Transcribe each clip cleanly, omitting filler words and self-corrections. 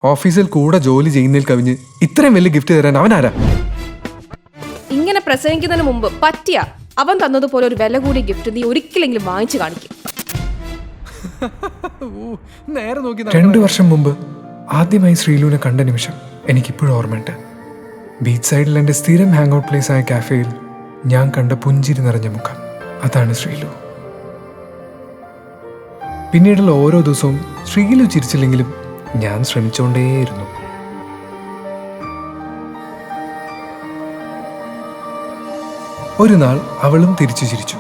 ഓഫീസിൽ കൂടെ ജോലി ചെയ്യുന്നതിൽ കവിഞ്ഞ് ഇത്രയും വലിയ ഗിഫ്റ്റ് തരാൻ അവനാരാ? ഇങ്ങനെ പ്രസംഗിക്കുന്നതിന് മുമ്പ് പറ്റിയ അവൻ തന്നതുപോലെ ഒരു വില കൂടിയ ഗിഫ്റ്റ് നീ ഒരിക്കലെങ്കിലും വാങ്ങിച്ചു കാണിക്കും. നേരെ നോക്കി 2 വർഷം മുമ്പ് ആദ്യമായി ശ്രീലുവിനെ കണ്ട നിമിഷം എനിക്കിപ്പോഴും ഓർമ്മയുണ്ട്. ബീച്ച് സൈഡിൽ എൻ്റെ സ്ഥിരം ഹാങ് ഔട്ട് പ്ലേസ് ആയ കാഫേയിൽ ഞാൻ കണ്ട പുഞ്ചിരി നിറഞ്ഞ മുഖം, അതാണ് ശ്രീലു. പിന്നീടുള്ള ഓരോ ദിവസവും ശ്രീലു ചിരിച്ചില്ലെങ്കിലും ഞാൻ ശ്രമിച്ചുകൊണ്ടേയിരുന്നു. ഒരു നാൾ അവളും തിരിച്ചു ചിരിച്ചു.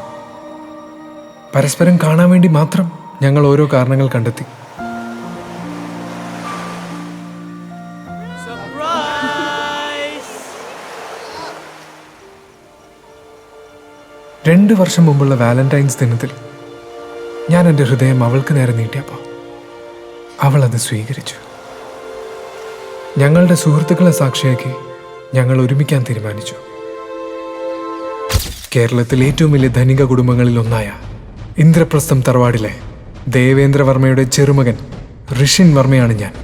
പരസ്പരം കാണാൻ വേണ്ടി മാത്രം ഞങ്ങൾ ഓരോ കാരണങ്ങൾ കണ്ടെത്തി. രണ്ട് വർഷം മുമ്പുള്ള വാലന്റൈൻസ് ദിനത്തിൽ ഞാൻ എൻ്റെ ഹൃദയം അവൾക്ക് നേരെ നീട്ടിയപ്പോൾ അവൾ അത് സ്വീകരിച്ചു. ഞങ്ങളുടെ സുഹൃത്തുക്കളെ സാക്ഷിയാക്കി ഞങ്ങൾ ഒരുമിക്കാൻ തീരുമാനിച്ചു. കേരളത്തിലെ ഏറ്റവും വലിയ ധനിക കുടുംബങ്ങളിൽ ഒന്നായ ഇന്ദ്രപ്രസ്ഥം തറവാടിലെ ദേവേന്ദ്രവർമ്മയുടെ ചെറുമകൻ ഋഷിൻ വർമ്മയാണ് ഞാൻ.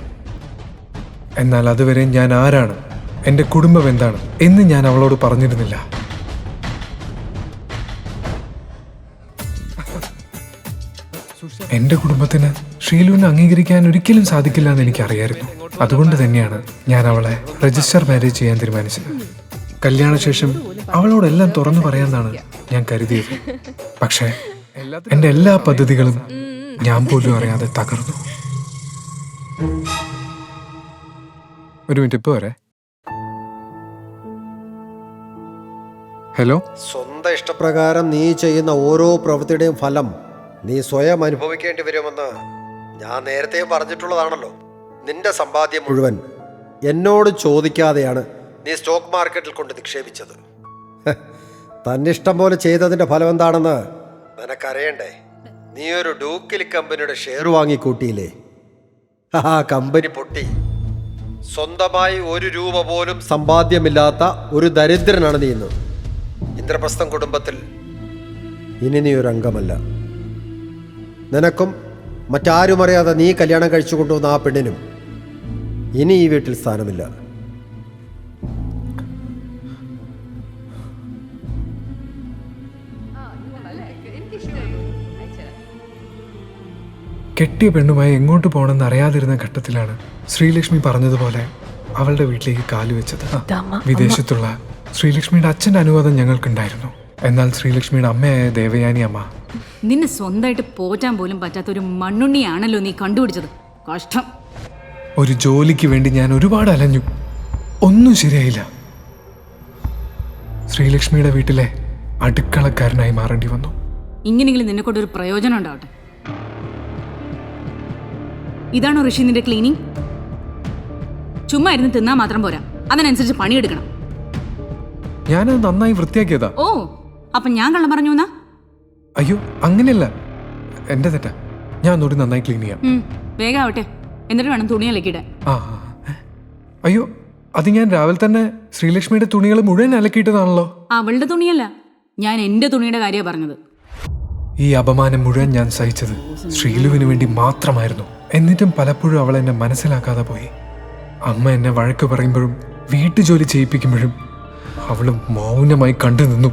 എന്നാൽ അതുവരെ ഞാൻ ആരാണ്, എൻ്റെ കുടുംബം എന്താണ് എന്ന് ഞാൻ അവളോട് പറഞ്ഞിരുന്നില്ല. എൻ്റെ കുടുംബത്തിന് ശ്രീലുവിനെ അംഗീകരിക്കാൻ ഒരിക്കലും സാധിക്കില്ല എന്ന് എനിക്കറിയായിരുന്നു. അതുകൊണ്ട് തന്നെയാണ് ഞാൻ അവളെ രജിസ്റ്റർ മാരേജ് ചെയ്യാൻ തീരുമാനിച്ചത്. കല്യാണശേഷം അവളോടെല്ലാം തുറന്നു പറയാമെന്നാണ് ഞാൻ കരുതിയത്. പക്ഷേ എൻ്റെ എല്ലാ പദ്ധതികളും ഞാൻ പോലും അറിയാതെ തകർന്നു. ഒരു മിനിറ്റ്, ഇപ്പൊ വരെ. ഹലോ. സ്വന്തം ഇഷ്ടപ്രകാരം നീ ചെയ്യുന്ന ഓരോ പ്രവൃത്തിയുടെയും ഫലം നീ സ്വയം അനുഭവിക്കേണ്ടി വരുമെന്ന് ഞാൻ നേരത്തെ പറഞ്ഞിട്ടുള്ളതാണല്ലോ. നിന്റെ സമ്പാദ്യം മുഴുവൻ എന്നോട് ചോദിക്കാതെയാണ് നീ സ്റ്റോക്ക് മാർക്കറ്റിൽ കൊണ്ട് നിക്ഷേപിച്ചത്. തന്നിഷ്ടം പോലെ ചെയ്തതിൻ്റെ ഫലം എന്താണെന്ന് നിനക്കറിയണ്ടേ? നീ ഒരു ഡൂക്കിലി കമ്പനിയുടെ ഷെയർ വാങ്ങിക്കൂട്ടിയില്ലേ? ആ കമ്പനി പൊട്ടി. സ്വന്തമായി 1 രൂപ പോലും സമ്പാദ്യമില്ലാത്ത ഒരു ദരിദ്രനാണ് നീ ഇന്ന്. ഇന്ദ്രപ്രസ്ഥം കുടുംബത്തിൽ ഇനി നീ ഒരു അംഗമല്ല. നിനക്കും മറ്റാരും അറിയാതെ നീ കല്യാണം കഴിച്ചു കൊണ്ടുവന്ന ആ പെണ്ണിനും ഇനി ഈ വീട്ടിൽ സ്ഥാനമില്ല. കെട്ടിയ പെണ്ണുമായി എങ്ങോട്ട് പോകണമെന്ന് അറിയാതിരുന്ന ഘട്ടത്തിലാണ് ശ്രീലക്ഷ്മി പറഞ്ഞതുപോലെ അവളുടെ വീട്ടിലേക്ക് കാലുവെച്ചത്. വിദേശത്തുള്ള ശ്രീലക്ഷ്മിയുടെ അച്ഛൻ്റെ അനുവാദം ഞങ്ങൾക്കുണ്ടായിരുന്നു. എന്നാൽ ശ്രീലക്ഷ്മിയുടെ അമ്മയായ ദേവയാനി അമ്മ, നിന്നെ സ്വന്തമായിട്ട് പോറ്റാൻ പോലും പറ്റാത്ത ഒരു മണ്ണുണ്ണിയാണല്ലോ നീ കണ്ടുപിടിച്ചത്. കഷ്ടം. ഒരു ജോലിക്ക് വേണ്ടി ഞാൻ ഒരുപാട് അലഞ്ഞു, ഒന്നും ശരിയായില്ല. ശ്രീലക്ഷ്മിയുടെ വീട്ടിലെ അടുക്കളക്കാരനായി മാറേണ്ടി വന്നു. ഇങ്ങനെയെങ്കിലും നിന്നെ കൊണ്ടൊരു പ്രയോജനം ഉണ്ടാവട്ടെ. ഇതാണോ ഋഷി നിന്റെ ക്ലീനിങ്? ചുമ്മാ ഇരുന്ന് തിന്നാ മാത്രം പോരാ, അതിനനുസരിച്ച് പണിയെടുക്കണം. ഞാനത് നന്നായി വൃത്തിയാക്കിയതാ. ഓ, അപ്പൊ ഞാൻ കള്ളം പറഞ്ഞു എന്നാ? അയ്യോ, അങ്ങനെയല്ല, എന്റെ തെറ്റാ. ഞാൻ ഒന്നുകൂടി നന്നായി ക്ലീൻ ചെയ്യാം. വേഗം ആവട്ടെ, എന്നിട്ട് വേണം തുണി അലക്കിയിടാൻ. അയ്യോ, അത് ഞാൻ രാവിലെ തന്നെ ശ്രീലക്ഷ്മിയുടെ തുണികൾ മുഴുവൻ അലക്കിയിട്ടതാണല്ലോ. അവളുടെ തുണിയല്ല, ഞാൻ എന്റെ തുണിയുടെ കാര്യമാണ് പറഞ്ഞത്. ഈ അപമാനം മുഴുവൻ ഞാൻ സഹിച്ചത് ശ്രീലുവിന് വേണ്ടി മാത്രമായിരുന്നു. എന്നിട്ടും പലപ്പോഴും അവൾ എന്നെ മനസ്സിലാക്കാതെ പോയി. അമ്മ എന്നെ വഴക്ക് പറയുമ്പോഴും വീട്ടുജോലി ചെയ്യിപ്പിക്കുമ്പോഴും അവൾ മൗനമായി കണ്ടു നിന്നു.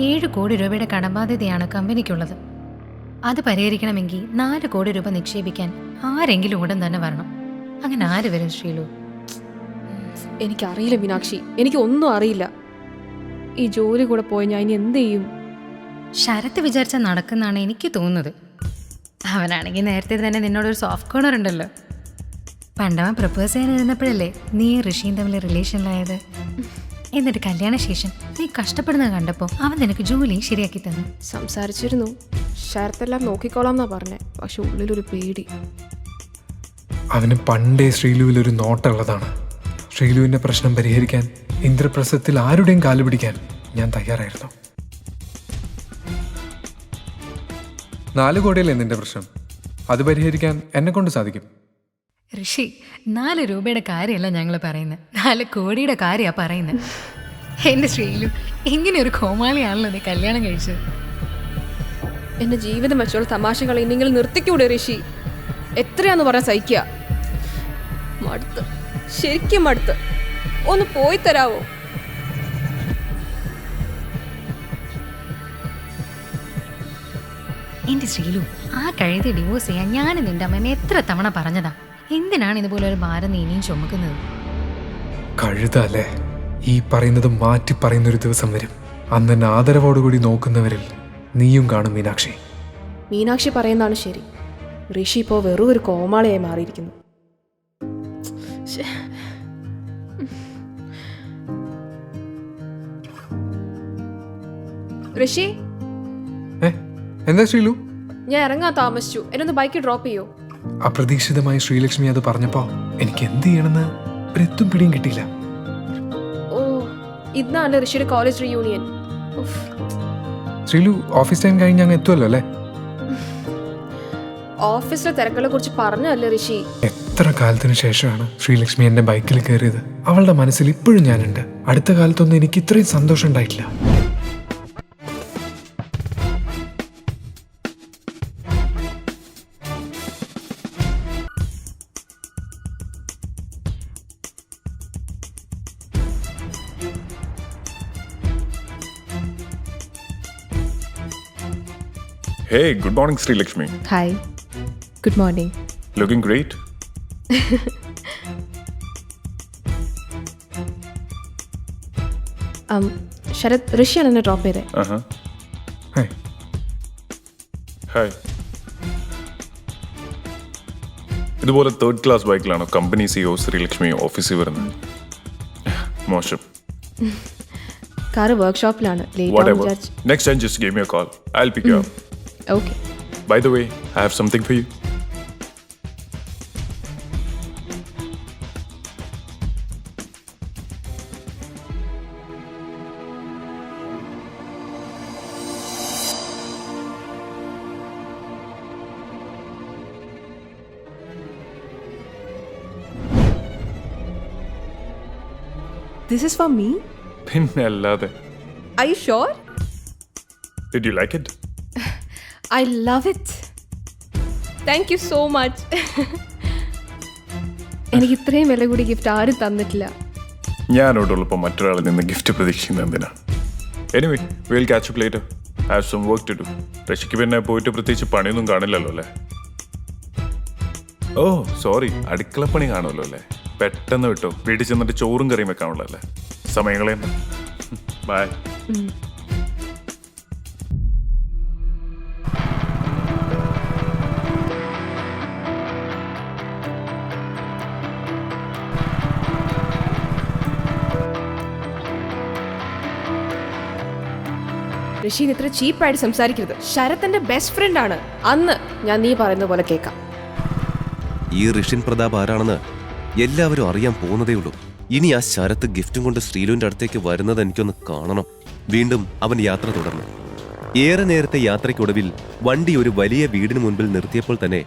7 കോടി രൂപയുടെ കടബാധ്യതയാണ് കമ്പനിക്കുള്ളത്. അത് പരിഹരിക്കണമെങ്കിൽ 4 കോടി രൂപ നിക്ഷേപിക്കാൻ ആരെങ്കിലും ഉടൻ തന്നെ വരണം. അങ്ങനെ ആര് വരും ശ്രീലു? എനിക്കറിയില്ല മീനാക്ഷി, എനിക്ക് ഒന്നും അറിയില്ല. ഈ ജോലി കൂടെ പോയി ഞാൻ ഇനി എന്ത് ചെയ്യും? ശരത്ത് വിചാരിച്ചാൽ നടക്കുന്നതാണ് എനിക്ക് തോന്നുന്നത്. അവനാണെങ്കിൽ നേരത്തെ തന്നെ നിന്നോടൊരു സോഫ്റ്റ് കോർണർ ഉണ്ടല്ലോ. പണ്ടവൻ പ്രപ്പോസ് ചെയ്യാനിരുന്നപ്പോഴല്ലേ നീ ഋഷിയും തമ്മിൽ റിലേഷനിലായത്. എന്നിട്ട് കല്യാണശേഷം നീ കഷ്ടപ്പെടുന്നത് കണ്ടപ്പോൾ അവൻ നിനക്ക് ജോലി ശരിയാക്കി തന്നു. സംസാരിച്ചിരുന്നു, ശരത്തെല്ലാം നോക്കിക്കോളാം എന്നാ പറഞ്ഞേ. പക്ഷെ ഉള്ളിലൊരു പേടി. അവന് പണ്ടേ ശ്രീലുവിലൊരു നോട്ടുള്ളതാണ്. ശ്രീലുവിൻ്റെ പ്രശ്നം പരിഹരിക്കാൻ ഇന്ദ്രപ്രസ്ഥത്തിൽ ആരുടെയും കാല് പിടിക്കാൻ ഞാൻ തയ്യാറായിരുന്നു. 4 കോടിയല്ലേ നിന്റെ പ്രശ്നം, അത് പരിഹരിക്കാൻ എന്നെ കൊണ്ട് സാധിക്കും. ഋഷി, 4 രൂപയുടെ കാര്യമല്ല ഞങ്ങൾ പറയുന്നത്, 4 കോടിയുടെ കാര്യമാണ് പറയുന്നത്. എൻ്റെ ശ്രീലു, ഇങ്ങനെ ഒരു കോമാളിയാണല്ലോ നീ കല്യാണം കഴിച്ചത്. എന്റെ ജീവിതം വെച്ചുള്ള തമാശകൾ ഇനിയെങ്കിലും നിർത്തിക്കൂടെ ഋഷി? എത്രയാന്ന് പറയാൻ സഹിക്കുക. മടുത്ത്, ശരിക്കും മടുത്ത്. ഒന്ന് പോയി തരാവോ? എന്റെ ശ്രീലു, ആ കഴുതി ഡിവോഴ്സ് ചെയ്യാൻ ഞാൻ നിന്റെ അമ്മേനെ എത്ര തവണ പറഞ്ഞതാ. എന്തിനാണ് ഇതുപോലെ ഒരു ഭാരം നീ ഇനിയും ചുമക്കുന്നത്? കഴുതല്ലേ, ഈ പറയുന്നത് മാറ്റി പറയുന്നൊരു ദിവസം വരും. അന്ന് എന്നെ ആദരവോടുകൂടി നോക്കുന്നവരിൽ നീയും കാണും മീനാക്ഷി. മീനാക്ഷി പറയുന്നതാണ് ശരി. ഋഷി ഇപ്പോൾ വെറും ഒരു കോമാളിയായി മാറിയിരിക്കുന്നു. ശ്ശേ. ഋഷി, എന്താ ശ്രീലു? ഞാൻ ഇറങ്ങാൻ താമസിച്ചു. എന്നെ ഒന്ന് ബൈക്ക് ഡ്രോപ്പ് ചെയ്യോ? അപ്രതീക്ഷിതമായി ശ്രീലക്ഷ്മി അത് പറഞ്ഞപ്പോ എനിക്ക് എന്ത് ചെയ്യണമെന്ന് ഒരെത്തും പിടിയും കിട്ടിയില്ല. ഓ, ഇന്നാണ് ഋഷിയുടെ college reunion. Sreelu, office time കഴിഞ്ഞ് അങ്ങ് എത്തുമല്ലോ അല്ലേ? ഓഫീസിലെ തിരക്കുകളെ കുറിച്ച് പറഞ്ഞല്ലേ ഋഷി? എത്ര കാലത്തിന് ശേഷമാണ് ശ്രീലക്ഷ്മി എന്റെ ബൈക്കിൽ കയറിയത്. അവളുടെ മനസ്സിൽ ഇപ്പോഴും ഞാനുണ്ട്. അടുത്ത കാലത്തൊന്നും എനിക്ക് ഇത്രയും സന്തോഷം ഉണ്ടായിട്ടില്ല. Hey, good morning, Sri Lakshmi. Hi, good morning. Looking great. Sarath, ഋഷിയാണ് എന്നെ ഡ്രോപ്പ് ചെയ്തേ. Hey, Hi. ഇതുപോലെ 3rd class ബൈക്കിലാണോ കമ്പനി സിഒ ശ്രീലക്ഷ്മി ഓഫീസിൽ വരുന്നത്? മോശം. കാറ് വർക്ക്ഷോപ്പിലാണ്. ലേറ്റ് ആവും Whatever. വിചാരിച്ചു. Next time just give me a call. I'll pick you up. Okay. By the way, I have something for you. This is for me? പിന്നെ അല്ലാതെ. Are you sure? Did you like it? I love it. Thank you so much. എനിക്ക് ഇത്രയും വില കൂടി gift ആരും തന്നിട്ടില്ല. ഞാനോടുള്ളപ്പോൾ മറ്റൊരാളിൽ നിന്ന് gift പ്രതീക്ഷിക്കുന്നത് എന്തിനാ? Anyway, we'll catch up later. I have some work to do. രക്ഷിക്ക് പിന്നെ പോയിട്ട് പ്രത്യേകിച്ച് പണിയൊന്നും കാണില്ലല്ലോ അല്ലേ? ഓ സോറി, അടുക്കളപ്പണി കാണുമല്ലോ അല്ലേ? പെട്ടെന്ന് വിട്ടോ, വീട്ടിൽ ചെന്നിട്ട് ചോറും കറിയും വെക്കാനുള്ള അല്ലേ? സമയങ്ങളെ ബൈ. ഋഷീൻ ഇത്ര ചീപ്പായിട്ട് സംസാരിക്കരുത്. ശരത് എന്റെ ബെസ്റ്റ് ഫ്രണ്ട് ആണ്. അന്ന് ഞാൻ നീ പറയുന്ന പോലെ കേൾക്കാം. ഈ ഋഷിൻ പ്രതാപ് ആരാണെന്ന് എല്ലാവരും അറിയാൻ പോകുന്നതേ ഉള്ളൂ. ഇനി ആ ശരത്ത് ഗിഫ്റ്റും കൊണ്ട് ശ്രീലുവിന്റെ അടുത്തേക്ക് വരുന്നത് എനിക്കൊന്ന് കാണണം. വീണ്ടും അവൻ യാത്ര തുടർന്നു. ഏറെ നേരത്തെ യാത്രയ്ക്കൊടുവിൽ വണ്ടി ഒരു വലിയ വീടിന് മുൻപിൽ നിർത്തിയപ്പോൾ തന്നെ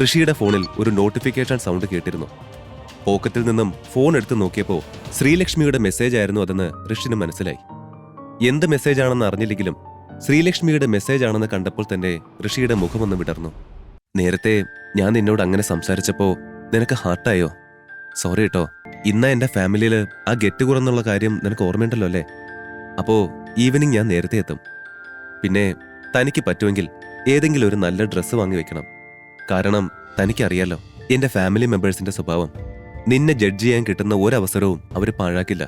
ഋഷിയുടെ ഫോണിൽ ഒരു നോട്ടിഫിക്കേഷൻ സൗണ്ട് കേട്ടിരുന്നു. പോക്കറ്റിൽ നിന്നും ഫോൺ എടുത്ത് നോക്കിയപ്പോൾ ശ്രീലക്ഷ്മിയുടെ മെസ്സേജ് ആയിരുന്നു അതെന്ന് ഋഷിന് മനസ്സിലായി. എന്ത് മെസ്സേജാണെന്ന് അറിഞ്ഞില്ലെങ്കിലും ശ്രീലക്ഷ്മിയുടെ മെസ്സേജ് ആണെന്ന് കണ്ടപ്പോൾ തന്നെ ഋഷിയുടെ മുഖമൊന്ന് വിടർന്നു. നേരത്തെ ഞാൻ നിന്നോട് അങ്ങനെ സംസാരിച്ചപ്പോ നിനക്ക് ഹാർട്ടായോ? സോറി കേട്ടോ. ഇന്ന എന്റെ ഫാമിലിയിൽ ആ ഗെറ്റ് കുറന്നുള്ള കാര്യം നിനക്ക് ഓർമ്മയുണ്ടല്ലോ അല്ലേ? അപ്പോ ഈവനിങ് ഞാൻ നേരത്തെ എത്തും. പിന്നെ തനിക്ക് പറ്റുമെങ്കിൽ ഏതെങ്കിലും ഒരു നല്ല ഡ്രസ്സ് വാങ്ങി വെക്കണം. കാരണം തനിക്കറിയാലോ എന്റെ ഫാമിലി മെമ്പേഴ്സിന്റെ സ്വഭാവം. നിന്നെ ജഡ്ജ് ചെയ്യാൻ കിട്ടുന്ന ഒരവസരവും അവർ പാഴാക്കില്ല.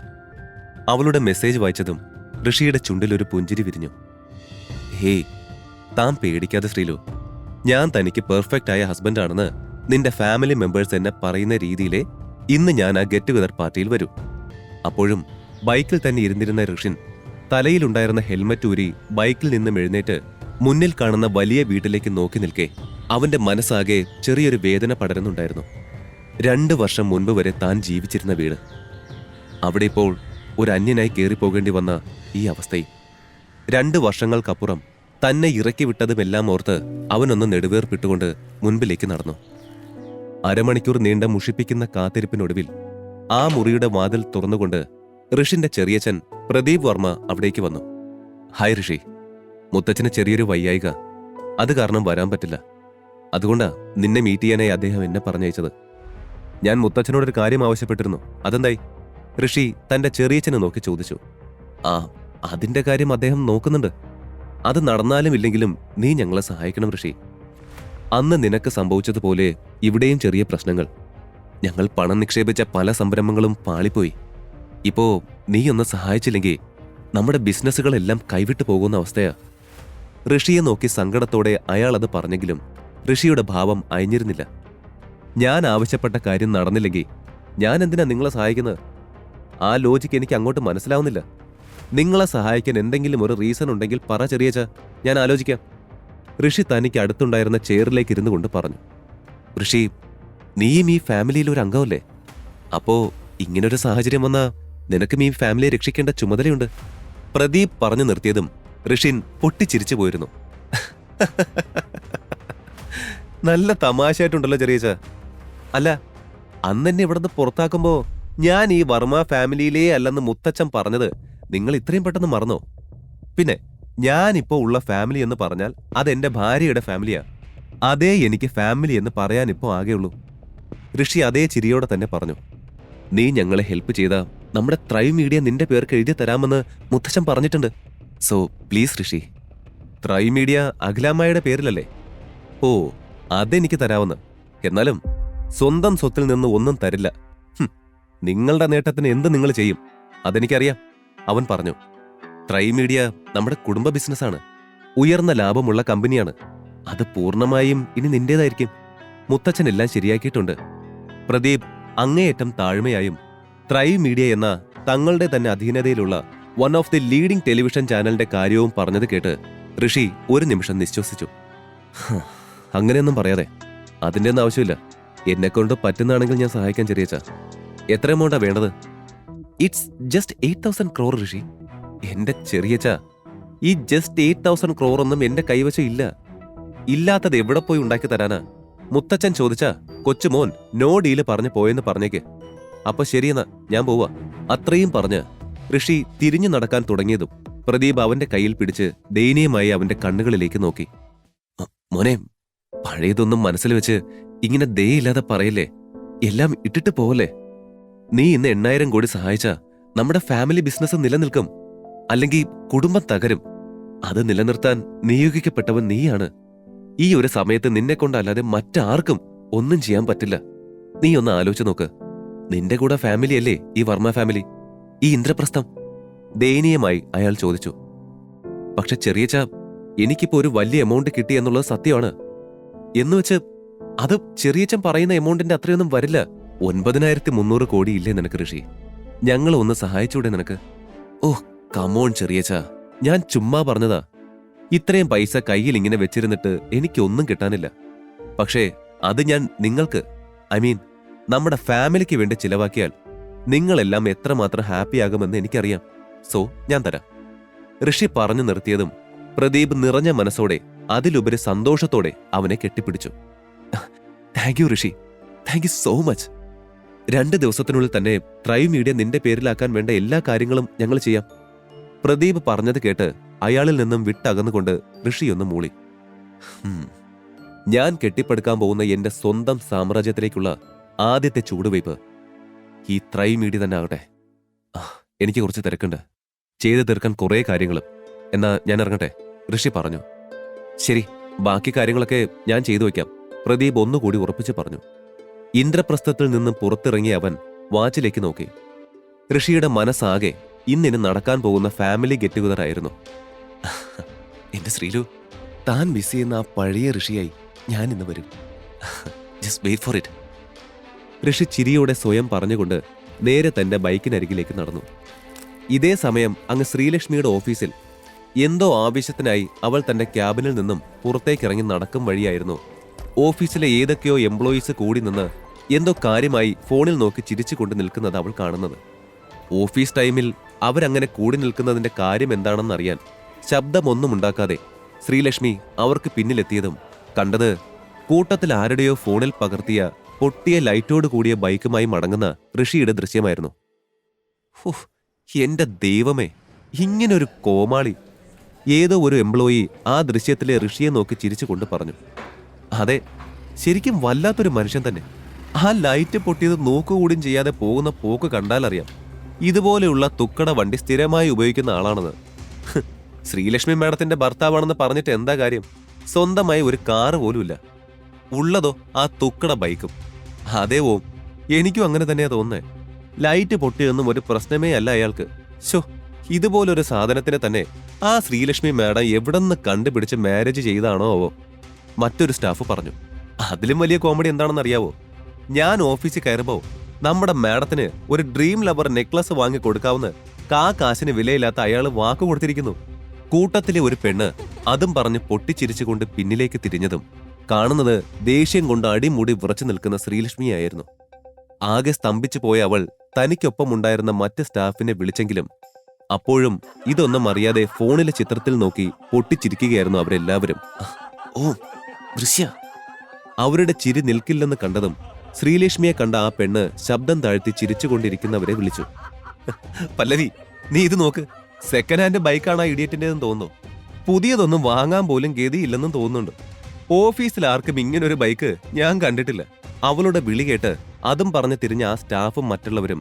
അവളുടെ മെസ്സേജ് വായിച്ചതും ഋഷിയുടെ ചുണ്ടിലൊരു പുഞ്ചിരി വിരിഞ്ഞു. ഹേയ്, താൻ പേടിക്കാതെ ശ്രീലു. ഞാൻ തനിക്ക് പെർഫെക്റ്റ് ആയ ഹസ്ബൻഡാണെന്ന് നിന്റെ ഫാമിലി മെമ്പേഴ്സ് എന്നെ പറയുന്ന രീതിയിലെ ഇന്ന് ഞാൻ ആ ഗെറ്റ് ടുഗദർ പാർട്ടിയിൽ വരൂ. അപ്പോഴും ബൈക്കിൽ തന്നെ ഇരുന്നിരുന്ന ഋഷിൻ തലയിലുണ്ടായിരുന്ന ഹെൽമറ്റ് ഊരി ബൈക്കിൽ നിന്നും എഴുന്നേറ്റ് മുന്നിൽ കാണുന്ന വലിയ വീട്ടിലേക്ക് നോക്കി നിൽക്കെ അവന്റെ മനസ്സാകെ ചെറിയൊരു വേദന പടരുന്നുണ്ടായിരുന്നു. 2 വർഷം മുൻപ് വരെ താൻ ജീവിച്ചിരുന്ന വീട്, അവിടെ ഇപ്പോൾ ഒരു അന്യനായി കയറിപ്പോകേണ്ടി വന്ന ഈ അവസ്ഥയും 2 വർഷങ്ങൾക്കപ്പുറം തന്നെ ഇറക്കി വിട്ടതുമെല്ലാം ഓർത്ത് അവനൊന്ന് നെടുവേർപ്പിട്ടുകൊണ്ട് മുൻപിലേക്ക് നടന്നു. അരമണിക്കൂർ നീണ്ട മുഷിപ്പിക്കുന്ന കാത്തിരിപ്പിനൊടുവിൽ ആ മുറിയുടെ വാതിൽ തുറന്നുകൊണ്ട് ഋഷിന്റെ ചെറിയച്ഛൻ പ്രദീപ് വർമ്മ അവിടേക്ക് വന്നു. ഹായ് ഋഷി, മുത്തച്ഛന് ചെറിയൊരു വയ്യായിക. അത് കാരണം വരാൻ പറ്റില്ല. അതുകൊണ്ടാ നിന്നെ മീറ്റ് ചെയ്യാനായി അദ്ദേഹം എന്നെ പറഞ്ഞയച്ചത്. ഞാൻ മുത്തച്ഛനോടൊരു കാര്യം ആവശ്യപ്പെട്ടിരുന്നു. അതെന്തായി? ഋഷി തന്റെ ചെറിയച്ഛനെ നോക്കി ചോദിച്ചു. ആ, അതിന്റെ കാര്യം അദ്ദേഹം നോക്കുന്നുണ്ട്. അത് നടന്നാലും ഇല്ലെങ്കിലും നീ ഞങ്ങളെ സഹായിക്കണം ഋഷി. അന്ന് നിനക്ക് സംഭവിച്ചതുപോലെ ഇവിടെയും ചെറിയ പ്രശ്നങ്ങൾ. ഞങ്ങൾ പണം നിക്ഷേപിച്ച പല സംരംഭങ്ങളും പാളിപ്പോയി. ഇപ്പോ നീ ഒന്ന് സഹായിച്ചില്ലെങ്കിൽ നമ്മുടെ ബിസിനസ്സുകളെല്ലാം കൈവിട്ടു പോകുന്ന അവസ്ഥയാ. ഋഷിയെ നോക്കി സങ്കടത്തോടെ അയാൾ അത് പറഞ്ഞെങ്കിലും ഋഷിയുടെ ഭാവം അയഞ്ഞിരുന്നില്ല. ഞാൻ ആവശ്യപ്പെട്ട കാര്യം നടന്നില്ലെങ്കിൽ ഞാൻ എന്തിനാ നിങ്ങളെ സഹായിക്കുന്നത്? ആ ലോജിക്ക് എനിക്ക് അങ്ങോട്ട് മനസ്സിലാവുന്നില്ല. നിങ്ങളെ സഹായിക്കാൻ എന്തെങ്കിലും ഒരു റീസൺ ഉണ്ടെങ്കിൽ പറ ചെറിയച്ച, ഞാൻ ആലോചിക്കാം. ഋഷി തനിക്ക് അടുത്തുണ്ടായിരുന്ന ചെയറിലേക്ക് ഇരുന്നു കൊണ്ട് പറഞ്ഞു. ഋഷി, നീയും ഈ ഫാമിലിയിൽ ഒരു അംഗമല്ലേ? അപ്പോ ഇങ്ങനൊരു സാഹചര്യം വന്നാ നിനക്കും ഈ ഫാമിലിയെ രക്ഷിക്കേണ്ട ചുമതലയുണ്ട്. പ്രദീപ് പറഞ്ഞു നിർത്തിയതും ഋഷിൻ പൊട്ടിച്ചിരിച്ചു പോയിരുന്നു. നല്ല തമാശയായിട്ടുണ്ടല്ലോ ചെറിയച്ച. അല്ല, അന്നെന്നെ ഇവിടുന്ന് പുറത്താക്കുമ്പോ ഞാൻ ഈ വർമ്മ ഫാമിലിയിലേ അല്ലെന്ന് മുത്തച്ഛൻ പറഞ്ഞത് നിങ്ങൾ ഇത്രയും പെട്ടെന്ന് മറന്നോ? പിന്നെ ഞാനിപ്പോ ഉള്ള ഫാമിലി എന്ന് പറഞ്ഞാൽ അതെന്റെ ഭാര്യയുടെ ഫാമിലിയാ. അതേ എനിക്ക് ഫാമിലി എന്ന് പറയാനിപ്പോ ആകെയുള്ളൂ. ഋഷി അതേ ചിരിയോടെ തന്നെ പറഞ്ഞു. നീ ഞങ്ങളെ ഹെൽപ്പ് ചെയ്താ നമ്മുടെ ത്രൈവ് മീഡിയ നിന്റെ പേർക്ക് എഴുതി തരാമെന്ന് മുത്തച്ഛൻ പറഞ്ഞിട്ടുണ്ട്. So please Rishi. Thrive media അഖിലാമ്മയുടെ പേരിലല്ലേ? ഓ, അതെനിക്ക് തരാവുന്ന. എന്നാലും സ്വന്തം സ്വത്തിൽ നിന്ന് ഒന്നും തരില്ല. നിങ്ങളുടെ നേട്ടത്തിന് എന്ത് നിങ്ങൾ ചെയ്യും അതെനിക്കറിയാം, അവൻ പറഞ്ഞു. ത്രൈവ് മീഡിയ നമ്മുടെ കുടുംബ ബിസിനസ്സാണ്. ഉയർന്ന ലാഭമുള്ള കമ്പനിയാണ്. അത് പൂർണ്ണമായും ഇനി നിന്റേതായിരിക്കും. മുത്തച്ഛൻ എല്ലാം ശരിയാക്കിയിട്ടുണ്ട്. പ്രദീപ് അങ്ങേയറ്റം താഴ്മയായും ത്രൈവ് മീഡിയ എന്ന തങ്ങളുടെ തന്നെ അധീനതയിലുള്ള one of the leading television ചാനലിന്റെ കാര്യവും പറഞ്ഞത് കേട്ട് ഋഷി ഒരു നിമിഷം നിശ്വസിച്ചു. അങ്ങനെയൊന്നും പറയാതെ. അതിന്റെ ഒന്നും ആവശ്യമില്ല. എന്നെക്കൊണ്ട് പറ്റുന്നതാണെങ്കിൽ ഞാൻ സഹായിക്കാൻ ചെറിയച്ച. എത്ര എമൗണ്ടാ വേണ്ടത്? ഇറ്റ്സ് ജസ്റ്റ് 8,000 crore ഋഷി. എന്റെ ചെറിയച്ച, ഈ ജസ്റ്റ് 8,000 crore ഒന്നും എന്റെ കൈവശം ഇല്ല. ഇല്ലാത്തത് എവിടെ പോയി ഉണ്ടാക്കി തരാനാ? മുത്തച്ഛൻ ചോദിച്ചാ കൊച്ചുമോൻ നോ ഡീല് പറഞ്ഞു പോയെന്ന് പറഞ്ഞേക്ക്. അപ്പൊ ശരിയെന്നാ, ഞാൻ പോവാ. അത്രയും പറഞ്ഞ് ഋഷി തിരിഞ്ഞു നടക്കാൻ തുടങ്ങിയതും പ്രദീപ് അവന്റെ കയ്യിൽ പിടിച്ച് ദയനീയമായി അവന്റെ കണ്ണുകളിലേക്ക് നോക്കി. മോനെ, പഴയതൊന്നും മനസ്സിൽ വെച്ച് ഇങ്ങനെ ദയയില്ലാതെ പറയല്ലേ. എല്ലാം ഇട്ടിട്ട് പോവല്ലേ. നീ ഇന്ന് 8,000 കോടി സഹായിച്ചാ നമ്മുടെ ഫാമിലി ബിസിനസ് നിലനിൽക്കും. അല്ലെങ്കിൽ കുടുംബം തകരും. അത് നിലനിർത്താൻ നിയോഗിക്കപ്പെട്ടവൻ നീയാണ്. ഈ ഒരു സമയത്ത് നിന്നെ കൊണ്ടല്ലാതെ മറ്റാർക്കും ഒന്നും ചെയ്യാൻ പറ്റില്ല. നീ ഒന്ന് ആലോചിച്ച് നോക്ക്. നിന്റെ കൂടെ ഫാമിലിയല്ലേ ഈ വർമ്മ ഫാമിലി, ഈ ഇന്ദ്രപ്രസ്ഥം? ദയനീയമായി അയാൾ ചോദിച്ചു. പക്ഷെ ചെറിയച്ച, എനിക്കിപ്പോ ഒരു വലിയ എമൗണ്ട് കിട്ടി എന്നുള്ളത് സത്യമാണ്. എന്നുവെച്ച് അത് ചെറിയച്ചൻ പറയുന്ന എമൗണ്ടിന്റെ അത്രയൊന്നും വരില്ല. 9,300 കോടി ഇല്ലേ നിനക്ക് ഋഷി? ഞങ്ങൾ ഒന്ന് സഹായിച്ചൂടെ നിനക്ക്? ഓഹ് കമോൺ ചെറിയച്ച, ഞാൻ ചുമ്മാ പറഞ്ഞതാ. ഇത്രയും പൈസ കയ്യിൽ ഇങ്ങനെ വെച്ചിരുന്നിട്ട് എനിക്കൊന്നും കിട്ടാനില്ല. പക്ഷേ അത് ഞാൻ നിങ്ങൾക്ക്, ഐ മീൻ നമ്മുടെ ഫാമിലിക്ക് വേണ്ടി ചിലവാക്കിയാൽ നിങ്ങളെല്ലാം എത്രമാത്രം ഹാപ്പിയാകുമെന്ന് എനിക്കറിയാം. സോ ഞാൻ തരാം. ഋഷി പറഞ്ഞു നിർത്തിയതും പ്രദീപ് നിറഞ്ഞ മനസ്സോടെ, അതിലുപരി സന്തോഷത്തോടെ അവനെ കെട്ടിപ്പിടിച്ചു. Thank you Rishi, thank you so much. 2 ദിവസത്തിനുള്ളിൽ തന്നെ ത്രൈവ് മീഡിയ നിന്റെ പേരിലാക്കാൻ വേണ്ട എല്ലാ കാര്യങ്ങളും ഞങ്ങൾ ചെയ്യാം. പ്രദീപ് പറഞ്ഞത് കേട്ട് അയാളിൽ നിന്നും വിട്ടകന്നുകൊണ്ട് ഋഷിയൊന്ന് മൂളി. ഞാൻ കെട്ടിപ്പടുക്കാൻ പോകുന്ന എന്റെ സ്വന്തം സാമ്രാജ്യത്തിലേക്കുള്ള ആദ്യത്തെ ചൂടുവയ്പ് ഈ ത്രൈവ് മീഡിയ തന്നെ ആകട്ടെ. എനിക്ക് കുറച്ച് തിരക്കുണ്ട്, ചെയ്തു തീർക്കാൻ കുറേ കാര്യങ്ങളും. എന്നാ ഞാൻ ഇറങ്ങട്ടെ, ഋഷി പറഞ്ഞു. ശരി, ബാക്കി കാര്യങ്ങളൊക്കെ ഞാൻ ചെയ്തു വയ്ക്കാം, പ്രദീപ് ഒന്നുകൂടി ഉറപ്പിച്ച് പറഞ്ഞു. ഇന്ദ്രപ്രസ്ഥത്തിൽ നിന്നും പുറത്തിറങ്ങിയ അവൻ വാച്ചിലേക്ക് നോക്കി. ഋഷിയുടെ മനസ്സാകെ ഇന്നിന് നടക്കാൻ പോകുന്ന ഫാമിലി ഗെറ്റ് ടുഗദർ ആയിരുന്നു. എന്റെ ശ്രീലു, താൻ മിസ് ചെയ്യുന്ന ആ പഴയ ഋഷിയായി ഞാൻ ഇന്ന് വരും. Just wait for it. Rishi ചിരിയോടെ സ്വയം പറഞ്ഞുകൊണ്ട് നേരെ തന്റെ ബൈക്കിനരികിലേക്ക് നടന്നു. ഇതേ സമയം അങ്ങ് ശ്രീലക്ഷ്മിയുടെ ഓഫീസിൽ എന്തോ ആവശ്യത്തിനായി അവൾ തന്റെ ക്യാബിനിൽ നിന്നും പുറത്തേക്കിറങ്ങി നടക്കും വഴിയായിരുന്നു ഓഫീസിലെ ഏതൊക്കെയോ എംപ്ലോയീസ് കൂടി നിന്ന് എന്തോ കാര്യമായി ഫോണിൽ നോക്കി ചിരിച്ചുകൊണ്ട് നിൽക്കുന്നത് അവൾ കാണുന്നത്. ഓഫീസ് ടൈമിൽ അവരങ്ങനെ കൂടി നിൽക്കുന്നതിന്റെ കാര്യം എന്താണെന്നറിയാൻ ശബ്ദമൊന്നും ഉണ്ടാക്കാതെ ശ്രീലക്ഷ്മി അവർക്ക് പിന്നിലെത്തിയതും കണ്ടത് കൂട്ടത്തിൽ ആരുടെയോ ഫോണിൽ പകർത്തിയ പൊട്ടിയ ലൈറ്റോട് കൂടിയ ബൈക്കുമായി മടങ്ങുന്ന ഋഷിയുടെ ദൃശ്യമായിരുന്നു. എന്റെ ദൈവമേ, ഇങ്ങനൊരു കോമാളി! ഏതോ ഒരു എംപ്ലോയി ആ ദൃശ്യത്തിലെ ഋഷിയെ നോക്കി ചിരിച്ചുകൊണ്ട് പറഞ്ഞു. അതെ, ശരിക്കും വല്ലാത്തൊരു മനുഷ്യൻ തന്നെ. ആ ലൈറ്റ് പൊട്ടിയത് നോക്കുകൂടിയും ചെയ്യാതെ പോകുന്ന പോക്ക് കണ്ടാലറിയാം ഇതുപോലെയുള്ള തുക്കട വണ്ടി സ്ഥിരമായി ഉപയോഗിക്കുന്ന ആളാണെന്ന്. ശ്രീലക്ഷ്മി മാഡത്തിന്റെ ഭർത്താവാണെന്ന് പറഞ്ഞിട്ട് എന്താ കാര്യം? സ്വന്തമായി ഒരു കാറ് പോലുമില്ല. ഉള്ളതോ ആ തുക്കട ബൈക്കും. അതേ ഓം, എനിക്കും അങ്ങനെ തന്നെയാ തോന്നുന്നേ. ലൈറ്റ് പൊട്ടിയൊന്നും ഒരു പ്രശ്നമേ അല്ല അയാൾക്ക്. ശോ, ഇതുപോലൊരു സാധനത്തിനെ തന്നെ ആ ശ്രീലക്ഷ്മി മാഡം എവിടെന്ന് കണ്ടുപിടിച്ച് മാരേജ് ചെയ്താണോ ആവോ? മറ്റൊരു സ്റ്റാഫ് പറഞ്ഞു. അതിലും വലിയ കോമഡി എന്താണെന്ന് അറിയാവോ? ഞാൻ ഓഫീസിൽ കയറുമ്പോൾ നമ്മുടെ മാഡത്തിന് ഒരു ഡ്രീം ലവർ നെക്ലസ് വാങ്ങി കൊടുക്കാവുന്ന കാശിന് വിലയില്ലാത്ത അയാൾ വാക്കു കൊടുത്തിരിക്കുന്നു. കൂട്ടത്തിലെ ഒരു പെണ്ണ് അതും പറഞ്ഞ് പൊട്ടിച്ചിരിച്ചുകൊണ്ട് പിന്നിലേക്ക് തിരിഞ്ഞതും കാണുന്നത് ദേഷ്യം കൊണ്ട് അടിമുടി വിറച്ചു നിൽക്കുന്ന ശ്രീലക്ഷ്മിയായിരുന്നു. ആകെ സ്തംഭിച്ചു പോയ അവൾ തനിക്കൊപ്പമുണ്ടായിരുന്ന മറ്റ് സ്റ്റാഫിനെ വിളിച്ചെങ്കിലും അപ്പോഴും ഇതൊന്നും അറിയാതെ ഫോണിലെ ചിത്രത്തിൽ നോക്കി പൊട്ടിച്ചിരിക്കുകയായിരുന്നു അവരെല്ലാവരും. ഓ ദൃശ്യ! അവരുടെ ചിരി നിൽക്കില്ലെന്ന് കണ്ടതും ശ്രീലക്ഷ്മിയെ കണ്ട ആ പെണ്ണ് ശബ്ദം താഴ്ത്തി ചിരിച്ചുകൊണ്ടിരിക്കുന്നവരെ വിളിച്ചു. പല്ലവി, നീ ഇത് നോക്ക്. സെക്കൻഡ് ഹാൻഡ് ബൈക്കാണ് ആ ഇഡിയറ്റിൻ്റെതെന്ന് തോന്നുന്നു. പുതിയതൊന്നും വാങ്ങാൻ പോലും ഗതിയില്ലെന്നും തോന്നുന്നുണ്ട്. ഓഫീസിൽ ആർക്കും ഇങ്ങനൊരു ബൈക്ക് ഞാൻ കണ്ടിട്ടില്ല. അവളുടെ വിളി കേട്ട് അതും പറഞ്ഞു തിരിഞ്ഞ ആ സ്റ്റാഫും മറ്റുള്ളവരും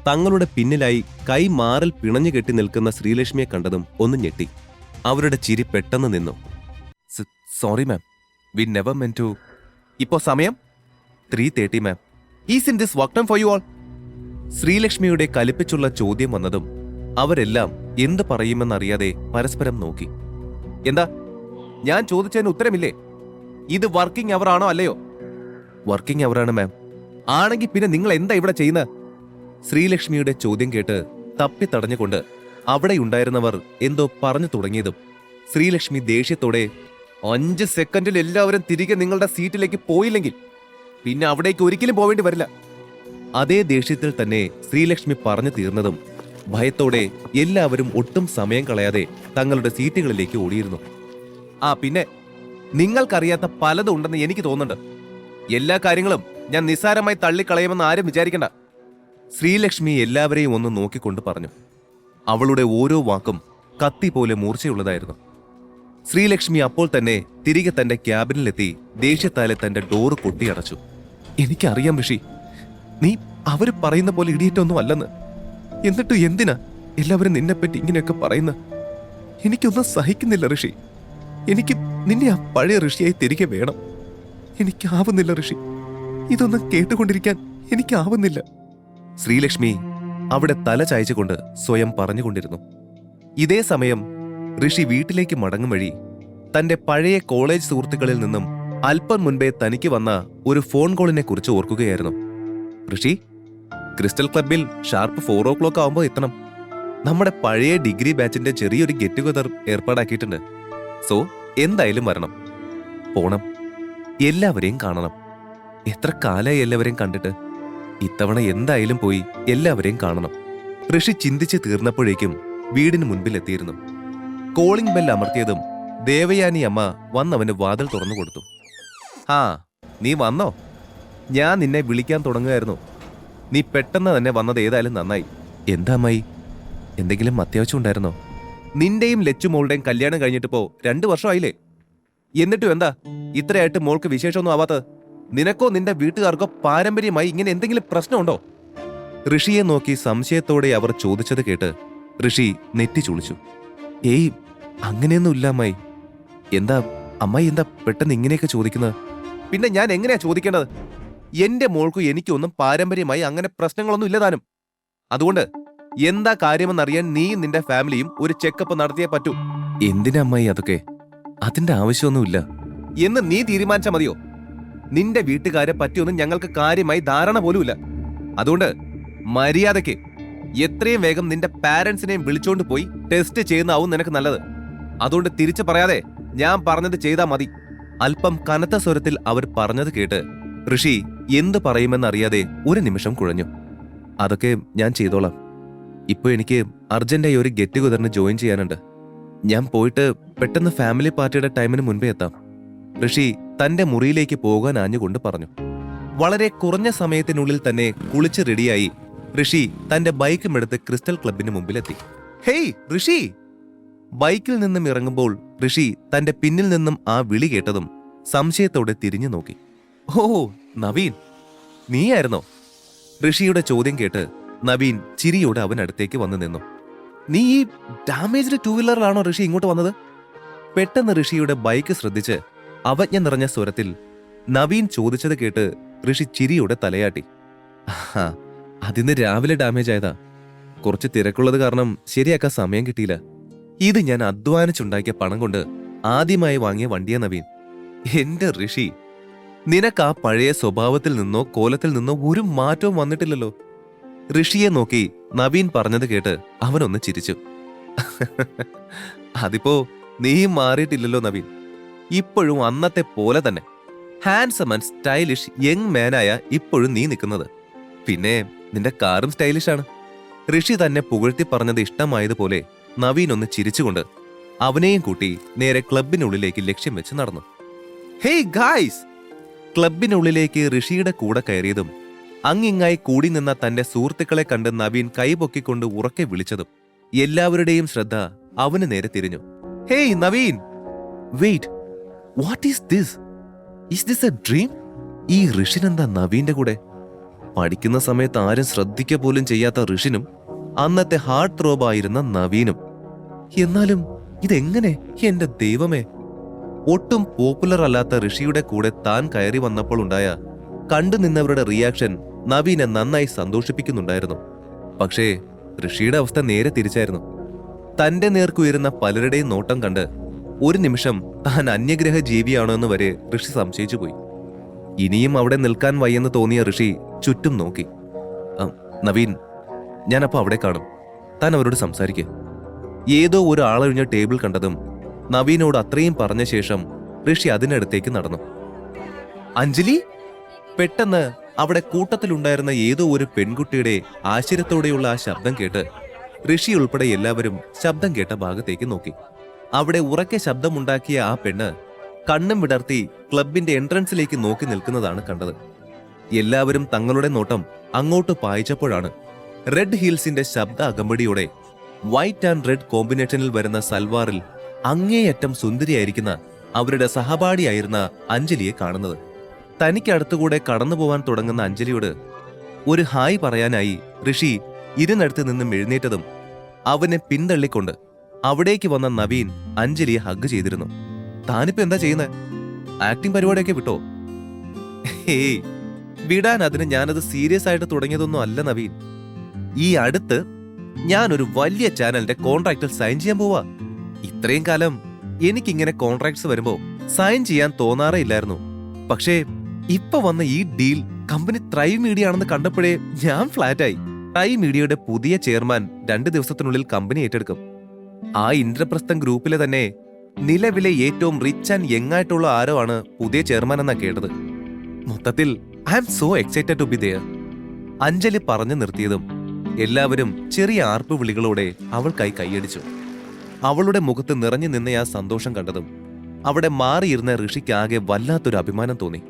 തങ്ങളുടെ പിന്നിലായി കൈ മാറിൽ പിണഞ്ഞു കെട്ടി നിൽക്കുന്ന ശ്രീലക്ഷ്മിയെ കണ്ടതും ഒന്ന് ഞെട്ടി. അവരുടെ ചിരി പെട്ടെന്ന് നിന്നു. Sorry ma'am, we never meant to. ഇപ്പോ സമയം 3:30 മാം. Is in this work time for you all? ശ്രീലക്ഷ്മിയുടെ കലിപ്പിച്ചുള്ള ചോദ്യം വന്നതും അവരെല്ലാം എന്ത് പറയുമെന്നറിയാതെ പരസ്പരം നോക്കി. എന്താ, ഞാൻ ചോദിച്ചതിന് ഉത്തരമില്ലേ? ഇത് വർക്കിംഗ് അവർ ആണോ അല്ലയോ? വർക്കിംഗ് അവറാണ് മാം. ആണെങ്കിൽ പിന്നെ നിങ്ങൾ എന്താ ഇവിടെ ചെയ്യുന്നത്? ശ്രീലക്ഷ്മിയുടെ ചോദ്യം കേട്ട് തപ്പി തടഞ്ഞുകൊണ്ട് അവിടെ ഉണ്ടായിരുന്നവർ എന്തോ പറഞ്ഞു തുടങ്ങിയതും ശ്രീലക്ഷ്മി ദേഷ്യത്തോടെ 5 സെക്കൻഡിൽ എല്ലാവരും തിരികെ നിങ്ങളുടെ സീറ്റിലേക്ക് പോയില്ലെങ്കിൽ പിന്നെ അവിടേക്ക് ഒരിക്കലും പോവേണ്ടി വരില്ല. അതേ ദേഷ്യത്തിൽ തന്നെ ശ്രീലക്ഷ്മി പറഞ്ഞു തീർന്നതും ഭയത്തോടെ എല്ലാവരും ഒട്ടും സമയം കളയാതെ തങ്ങളുടെ സീറ്റുകളിലേക്ക് ഓടിയിരുന്നു. പിന്നെ നിങ്ങൾക്കറിയാത്ത പലതും ഉണ്ടെന്ന് എനിക്ക് തോന്നുന്നുണ്ട്. എല്ലാ കാര്യങ്ങളും ഞാൻ നിസ്സാരമായി തള്ളിക്കളയുമെന്ന് ആരും വിചാരിക്കണ്ട. ശ്രീലക്ഷ്മി എല്ലാവരെയും ഒന്ന് നോക്കിക്കൊണ്ട് പറഞ്ഞു. അവളുടെ ഓരോ വാക്കും കത്തി പോലെ മൂർച്ചയുള്ളതായിരുന്നു. ശ്രീലക്ഷ്മി അപ്പോൾ തന്നെ തിരികെ തന്റെ ക്യാബിനിലെത്തി ദേഷ്യത്താലെ തന്റെ ഡോറ് കൊട്ടിയടച്ചു. എനിക്കറിയാം ഋഷി, നീ അവര് പറയുന്ന പോലെ ഇടിയിട്ടൊന്നും അല്ലെന്ന്. എന്നിട്ട് എന്തിനാ എല്ലാവരും നിന്നെപ്പറ്റി ഇങ്ങനെയൊക്കെ പറയുന്ന? എനിക്കൊന്നും സഹിക്കുന്നില്ല ഋഷി. എനിക്ക് നിന്നെ ആ പഴയ ഋഷിയായി തിരികെ വേണം. എനിക്കാവുന്നില്ല ഋഷി, ഇതൊന്നും കേട്ടുകൊണ്ടിരിക്കാൻ എനിക്കാവുന്നില്ല. ശ്രീലക്ഷ്മി അവിടെ തല ചായച്ചുകൊണ്ട് സ്വയം പറഞ്ഞുകൊണ്ടിരുന്നു. ഇതേ സമയം ഋഷി വീട്ടിലേക്ക് മടങ്ങും വഴി തന്റെ പഴയ കോളേജ് സുഹൃത്തുക്കളിൽ നിന്നും അല്പം മുൻപേ തനിക്ക് വന്ന ഒരു ഫോൺ കോളിനെ കുറിച്ച് ഓർക്കുകയായിരുന്നു. ഋഷി, ക്രിസ്റ്റൽ ക്ലബിൽ ഷാർപ്പ് 4 o'clock ആവുമ്പോൾ എത്തണം. നമ്മുടെ പഴയ ഡിഗ്രി ബാച്ചിന്റെ ചെറിയൊരു ഗെറ്റ് ടുഗദർ ഏർപ്പാടാക്കിയിട്ടുണ്ട്. സോ എന്തായാലും വരണം, പോണം, എല്ലാവരെയും കാണണം. എത്ര കാലമായി എല്ലാവരെയും കണ്ടിട്ട്. ഇത്തവണ എന്തായാലും പോയി എല്ലാവരെയും കാണണം. ഋഷി ചിന്തിച്ച് തീർന്നപ്പോഴേക്കും വീടിന് മുൻപിലെത്തിയിരുന്നു. കോളിംഗ് ബെൽ അമർത്തിയതും ദേവയാനി അമ്മ വന്നവന് വാതിൽ തുറന്നു കൊടുത്തു. നീ വന്നോ? ഞാൻ നിന്നെ വിളിക്കാൻ തുടങ്ങുകയായിരുന്നു. നീ പെട്ടെന്ന് തന്നെ വന്നത് ഏതായാലും നന്നായി. എന്താ അമ്മായി, എന്തെങ്കിലും അത്യാവശ്യം ഉണ്ടായിരുന്നോ? നിന്റെയും ലച്ചു മോളുടെയും കല്യാണം കഴിഞ്ഞിട്ടിപ്പോ 2 വർഷമായില്ലേ? എന്നിട്ടും എന്താ ഇത്രയായിട്ട് മോൾക്ക് വിശേഷമൊന്നും ആവാത്തത്? നിനക്കോ നിന്റെ വീട്ടുകാർക്കോ പാരമ്പര്യമായി ഇങ്ങനെ എന്തെങ്കിലും പ്രശ്നമുണ്ടോ? ഋഷിയെ നോക്കി സംശയത്തോടെ അവർ ചോദിച്ചത് കേട്ട് ഋഷി നെറ്റി ചുളിച്ചു. ഏയ്, അങ്ങനെയൊന്നും ഇല്ല അമ്മായി. എന്താ അമ്മായി, എന്താ പെട്ടെന്ന് ഇങ്ങനെയൊക്കെ ചോദിക്കുന്നത്? പിന്നെ ഞാൻ എങ്ങനെയാ ചോദിക്കേണ്ടത്? എന്റെ മോൾക്കും എനിക്കൊന്നും പാരമ്പര്യമായി അങ്ങനെ പ്രശ്നങ്ങളൊന്നും ഇല്ലതാനും. അതുകൊണ്ട് എന്താ കാര്യമെന്നറിയാൻ നീയും നിന്റെ ഫാമിലിയും ഒരു ചെക്കപ്പ് നടത്തിയേ പറ്റൂ. എന്തിനാ അമ്മായി അതൊക്കെ? അതിന്റെ ആവശ്യമൊന്നുമില്ല എന്ന് നീ തീരുമാനിച്ചാൽ മതിയോ? നിന്റെ വീട്ടുകാരെ പറ്റിയൊന്നും ഞങ്ങൾക്ക് കാര്യമായി ധാരണ പോലുമില്ല. അതുകൊണ്ട് മര്യാദയ്ക്ക് എത്രയും വേഗം നിന്റെ പാരന്റ്സിനെയും വിളിച്ചോണ്ട് പോയി ടെസ്റ്റ് ചെയ്യുന്നതാവും നിനക്ക് നല്ലത്. അതുകൊണ്ട് തിരിച്ചു പറയാതെ ഞാൻ പറഞ്ഞത് ചെയ്താൽ മതി. അല്പം കനത്ത സ്വരത്തിൽ അവർ പറഞ്ഞത് കേട്ട് ഋഷി എന്ത് പറയുമെന്നറിയാതെ ഒരു നിമിഷം കുഴഞ്ഞു. അതൊക്കെ ഞാൻ ചെയ്തോളാം. ഇപ്പൊ എനിക്ക് അർജന്റായി ഒരു ഗെറ്റ് ടുഗദറിന് ജോയിൻ ചെയ്യാനുണ്ട്. ഞാൻ പോയിട്ട് പെട്ടെന്ന് ഫാമിലി പാർട്ടിയുടെ ടൈമിന് മുൻപേ എത്താം. ഋഷി തന്റെ മുറിയിലേക്ക് പോകാൻ ആഞ്ഞുകൊണ്ട് പറഞ്ഞു. വളരെ കുറഞ്ഞ സമയത്തിനുള്ളിൽ തന്നെ കുളിച്ച് റെഡിയായി ഋഷി തന്റെ ബൈക്കും എടുത്ത് ക്രിസ്റ്റൽ ക്ലബിന് മുമ്പിലെത്തി. ഹേയ് ഋഷി, ബൈക്കിൽ നിന്നും ഇറങ്ങുമ്പോൾ ഋഷി തന്റെ പിന്നിൽ നിന്നും ആ വിളി കേട്ടതും സംശയത്തോടെ തിരിഞ്ഞു നോക്കി. ഓ നവീൻ, നീയായിരുന്നോ? ഋഷിയുടെ ചോദ്യം കേട്ട് നവീൻ ചിരിയോടെ അവനടുത്തേക്ക് വന്നു നിന്നു. നീ ഈ ഡാമേജ്ഡ് ടൂ വീലറിലാണോ ഋഷി ഇങ്ങോട്ട് വന്നത്? പെട്ടെന്ന് ഋഷിയുടെ ബൈക്ക് ശ്രദ്ധിച്ച് അവജ്ഞ നിറഞ്ഞ സ്വരത്തിൽ നവീൻ ചോദിച്ചത് കേട്ട് ഋഷി ചിരിയോടെ തലയാട്ടി. അതിന്ന് രാവിലെ ഡാമേജ് ആയതാ. കുറച്ച് തിരക്കുള്ളത് കാരണം ശരിയാക്കാൻ സമയം കിട്ടിയില്ല. ഇത് ഞാൻ അധ്വാനിച്ചുണ്ടാക്കിയ പണം കൊണ്ട് ആദ്യമായി വാങ്ങിയ വണ്ടിയാ നവീൻ. എന്റെ ഋഷി, നിനക്ക് ആ പഴയ സ്വഭാവത്തിൽ നിന്നോ കോലത്തിൽ നിന്നോ ഒരു മാറ്റവും വന്നിട്ടില്ലല്ലോ. ഋഷിയെ നോക്കി നവീൻ പറഞ്ഞത് കേട്ട് അവനൊന്ന് ചിരിച്ചു. അതിപ്പോ നീയും മാറിയിട്ടില്ലല്ലോ നവീൻ. ഇപ്പോഴും അന്നത്തെ പോലെ തന്നെ ഹാൻസം ആൻഡ് സ്റ്റൈലിഷ് യങ് മാനായ ഇപ്പോഴും നീ നിൽക്കുന്നത്. പിന്നെ നിന്റെ കാറും സ്റ്റൈലിഷാണ്. ഋഷി തന്നെ പുകഴ്ത്തി പറഞ്ഞത് ഇഷ്ടമായതുപോലെ നവീൻ ഒന്ന് ചിരിച്ചുകൊണ്ട് അവനെയും കൂട്ടി നേരെ ക്ലബിനുള്ളിലേക്ക് ലക്ഷ്യം വെച്ച് നടന്നു. Hey guys! ക്ലബിനുള്ളിലേക്ക് ഋഷിയുടെ കൂടെ കയറിയതും അങ്ങിങ്ങായി കൂടി നിന്ന തന്റെ സുഹൃത്തുക്കളെ കണ്ട് നവീൻ കൈപൊക്കിക്കൊണ്ട് ഉറക്കെ വിളിച്ചതും എല്ലാവരുടെയും ശ്രദ്ധ അവന് നേരെ തിരിഞ്ഞു. Hey Naveen, wait, what is this? Is this a dream? ഈ ഋഷിനെന്താ നവീന്റെ കൂടെ? പഠിക്കുന്ന സമയത്ത് ആരും ശ്രദ്ധിക്കുക പോലും ചെയ്യാത്ത ഋഷിനും അന്നത്തെ ഹാർട്ട് ത്രോബായിരുന്ന നവീനും. എന്നാലും ഇതെങ്ങനെ? എന്റെ ദൈവമേ! ഒട്ടും പോപ്പുലർ അല്ലാത്ത ഋഷിയുടെ കൂടെ താൻ കയറി വന്നപ്പോൾ ഉണ്ടായ കണ്ടു നിന്നവരുടെ റിയാക്ഷൻ നവീനെ നന്നായി സന്തോഷിപ്പിക്കുന്നുണ്ടായിരുന്നു. പക്ഷേ ഋഷിയുടെ അവസ്ഥ നേരെ തിരിച്ചായിരുന്നു. തന്റെ നേർക്കുയരുന്ന പലരുടെയും നോട്ടം കണ്ട് ഒരു നിമിഷം താൻ അന്യഗ്രഹ ജീവിയാണോ എന്ന് വരെ ഋഷി സംശയിച്ചു പോയി. ഇനിയും അവിടെ നിൽക്കാൻ വയ്യെന്ന് തോന്നിയ ഋഷി ചുറ്റും നോക്കി. നവീൻ, ഞാനപ്പോ അവിടെ കാണും. താൻ അവരോട് സംസാരിക്കുക. ഏതോ ഒരു ആളൊഴിഞ്ഞ ടേബിൾ കണ്ടതും നവീനോട് അത്രയും പറഞ്ഞ ശേഷം ഋഷി അതിനടുത്തേക്ക് നടന്നു. അഞ്ജലി! പെട്ടെന്ന് അവിടെ കൂട്ടത്തിലുണ്ടായിരുന്ന ഏതോ ഒരു പെൺകുട്ടിയുടെ ആശ്ചര്യത്തോടെയുള്ള ആ ശബ്ദം കേട്ട് ഋഷി ഉൾപ്പെടെ എല്ലാവരും ശബ്ദം കേട്ട ഭാഗത്തേക്ക് നോക്കി. അവിടെ ഉറക്കെ ശബ്ദമുണ്ടാക്കിയ ആ പെണ്ണ് കണ്ണും വിടർത്തി ക്ലബിന്റെ എൻട്രൻസിലേക്ക് നോക്കി നിൽക്കുന്നതാണ് കണ്ടത്. എല്ലാവരും തങ്ങളുടെ നോട്ടം അങ്ങോട്ട് പായിച്ചപ്പോഴാണ് റെഡ് ഹീൽസിന്റെ ശബ്ദ അകമ്പടിയോടെ വൈറ്റ് ആൻഡ് റെഡ് കോമ്പിനേഷനിൽ വരുന്ന സൽവാറിൽ അങ്ങേയറ്റം സുന്ദരിയായിരിക്കുന്ന അവരുടെ സഹപാഠിയായിരുന്ന അഞ്ജലിയെ കാണുന്നത്. തനിക്കടുത്തുകൂടെ കടന്നു പോവാൻ തുടങ്ങുന്ന അഞ്ജലിയോട് ഒരു ഹായ് പറയാനായി ഋഷി ഇരുന്നടുത്ത് നിന്നും എഴുന്നേറ്റതും അവനെ പിന്തള്ളിക്കൊണ്ട് അവിടേക്ക് വന്ന നവീൻ അഞ്ജലിയെ ഹഗ് ചെയ്തിരുന്നു. താനിപ്പോ എന്താ ചെയ്യുന്നത്? ആക്ടിംഗ് പരിപാടിയൊക്കെ വിട്ടോ? ഹേയ്, വിടാൻ അതിന് ഞാനത് സീരിയസ് ആയിട്ട് തുടങ്ങിയതൊന്നും അല്ല നവീൻ. ഈ അടുത്ത് ഞാനൊരു വലിയ ചാനലിന്റെ കോൺട്രാക്റ്റിൽ സൈൻ ചെയ്യാൻ പോവാ. ഇത്രയും കാലം എനിക്കിങ്ങനെ കോൺട്രാക്ട്സ് വരുമ്പോ സൈൻ ചെയ്യാൻ തോന്നാറേ ഇല്ലായിരുന്നു. പക്ഷേ ഇപ്പൊ വന്ന ഈ ഡീൽ കമ്പനി ത്രൈവ് മീഡിയ ആണെന്ന് കണ്ടപ്പോഴേ ഞാൻ ഫ്ലാറ്റായി. ത്രൈവ് മീഡിയയുടെ പുതിയ ചെയർമാൻ 2 ദിവസത്തിനുള്ളിൽ കമ്പനി ഏറ്റെടുക്കും. ആ ഇന്ദ്രപ്രസ്ഥം ഗ്രൂപ്പിലെ തന്നെ നിലവിലെ ഏറ്റവും റിച്ച് ആൻഡ് യങ് ആയിട്ടുള്ള ആരോ ആണ് പുതിയ ചെയർമാൻ എന്നാ കേട്ടത്. മൊത്തത്തിൽ I am so excited to be there. Anjali പറഞ്ഞു നിർത്തിയതും എല്ലാവരും ചെറിയ ആർപ്പ് വിളികളോടെ അവൾക്കായി കൈയടിച്ചു. അവളുടെ മുഖത്ത് നിറഞ്ഞു നിന്ന ആ സന്തോഷം കണ്ടതും അവിടെ മാറിയിരുന്ന ഋഷിക്കാകെ വല്ലാത്തൊരു അഭിമാനം തോന്നി.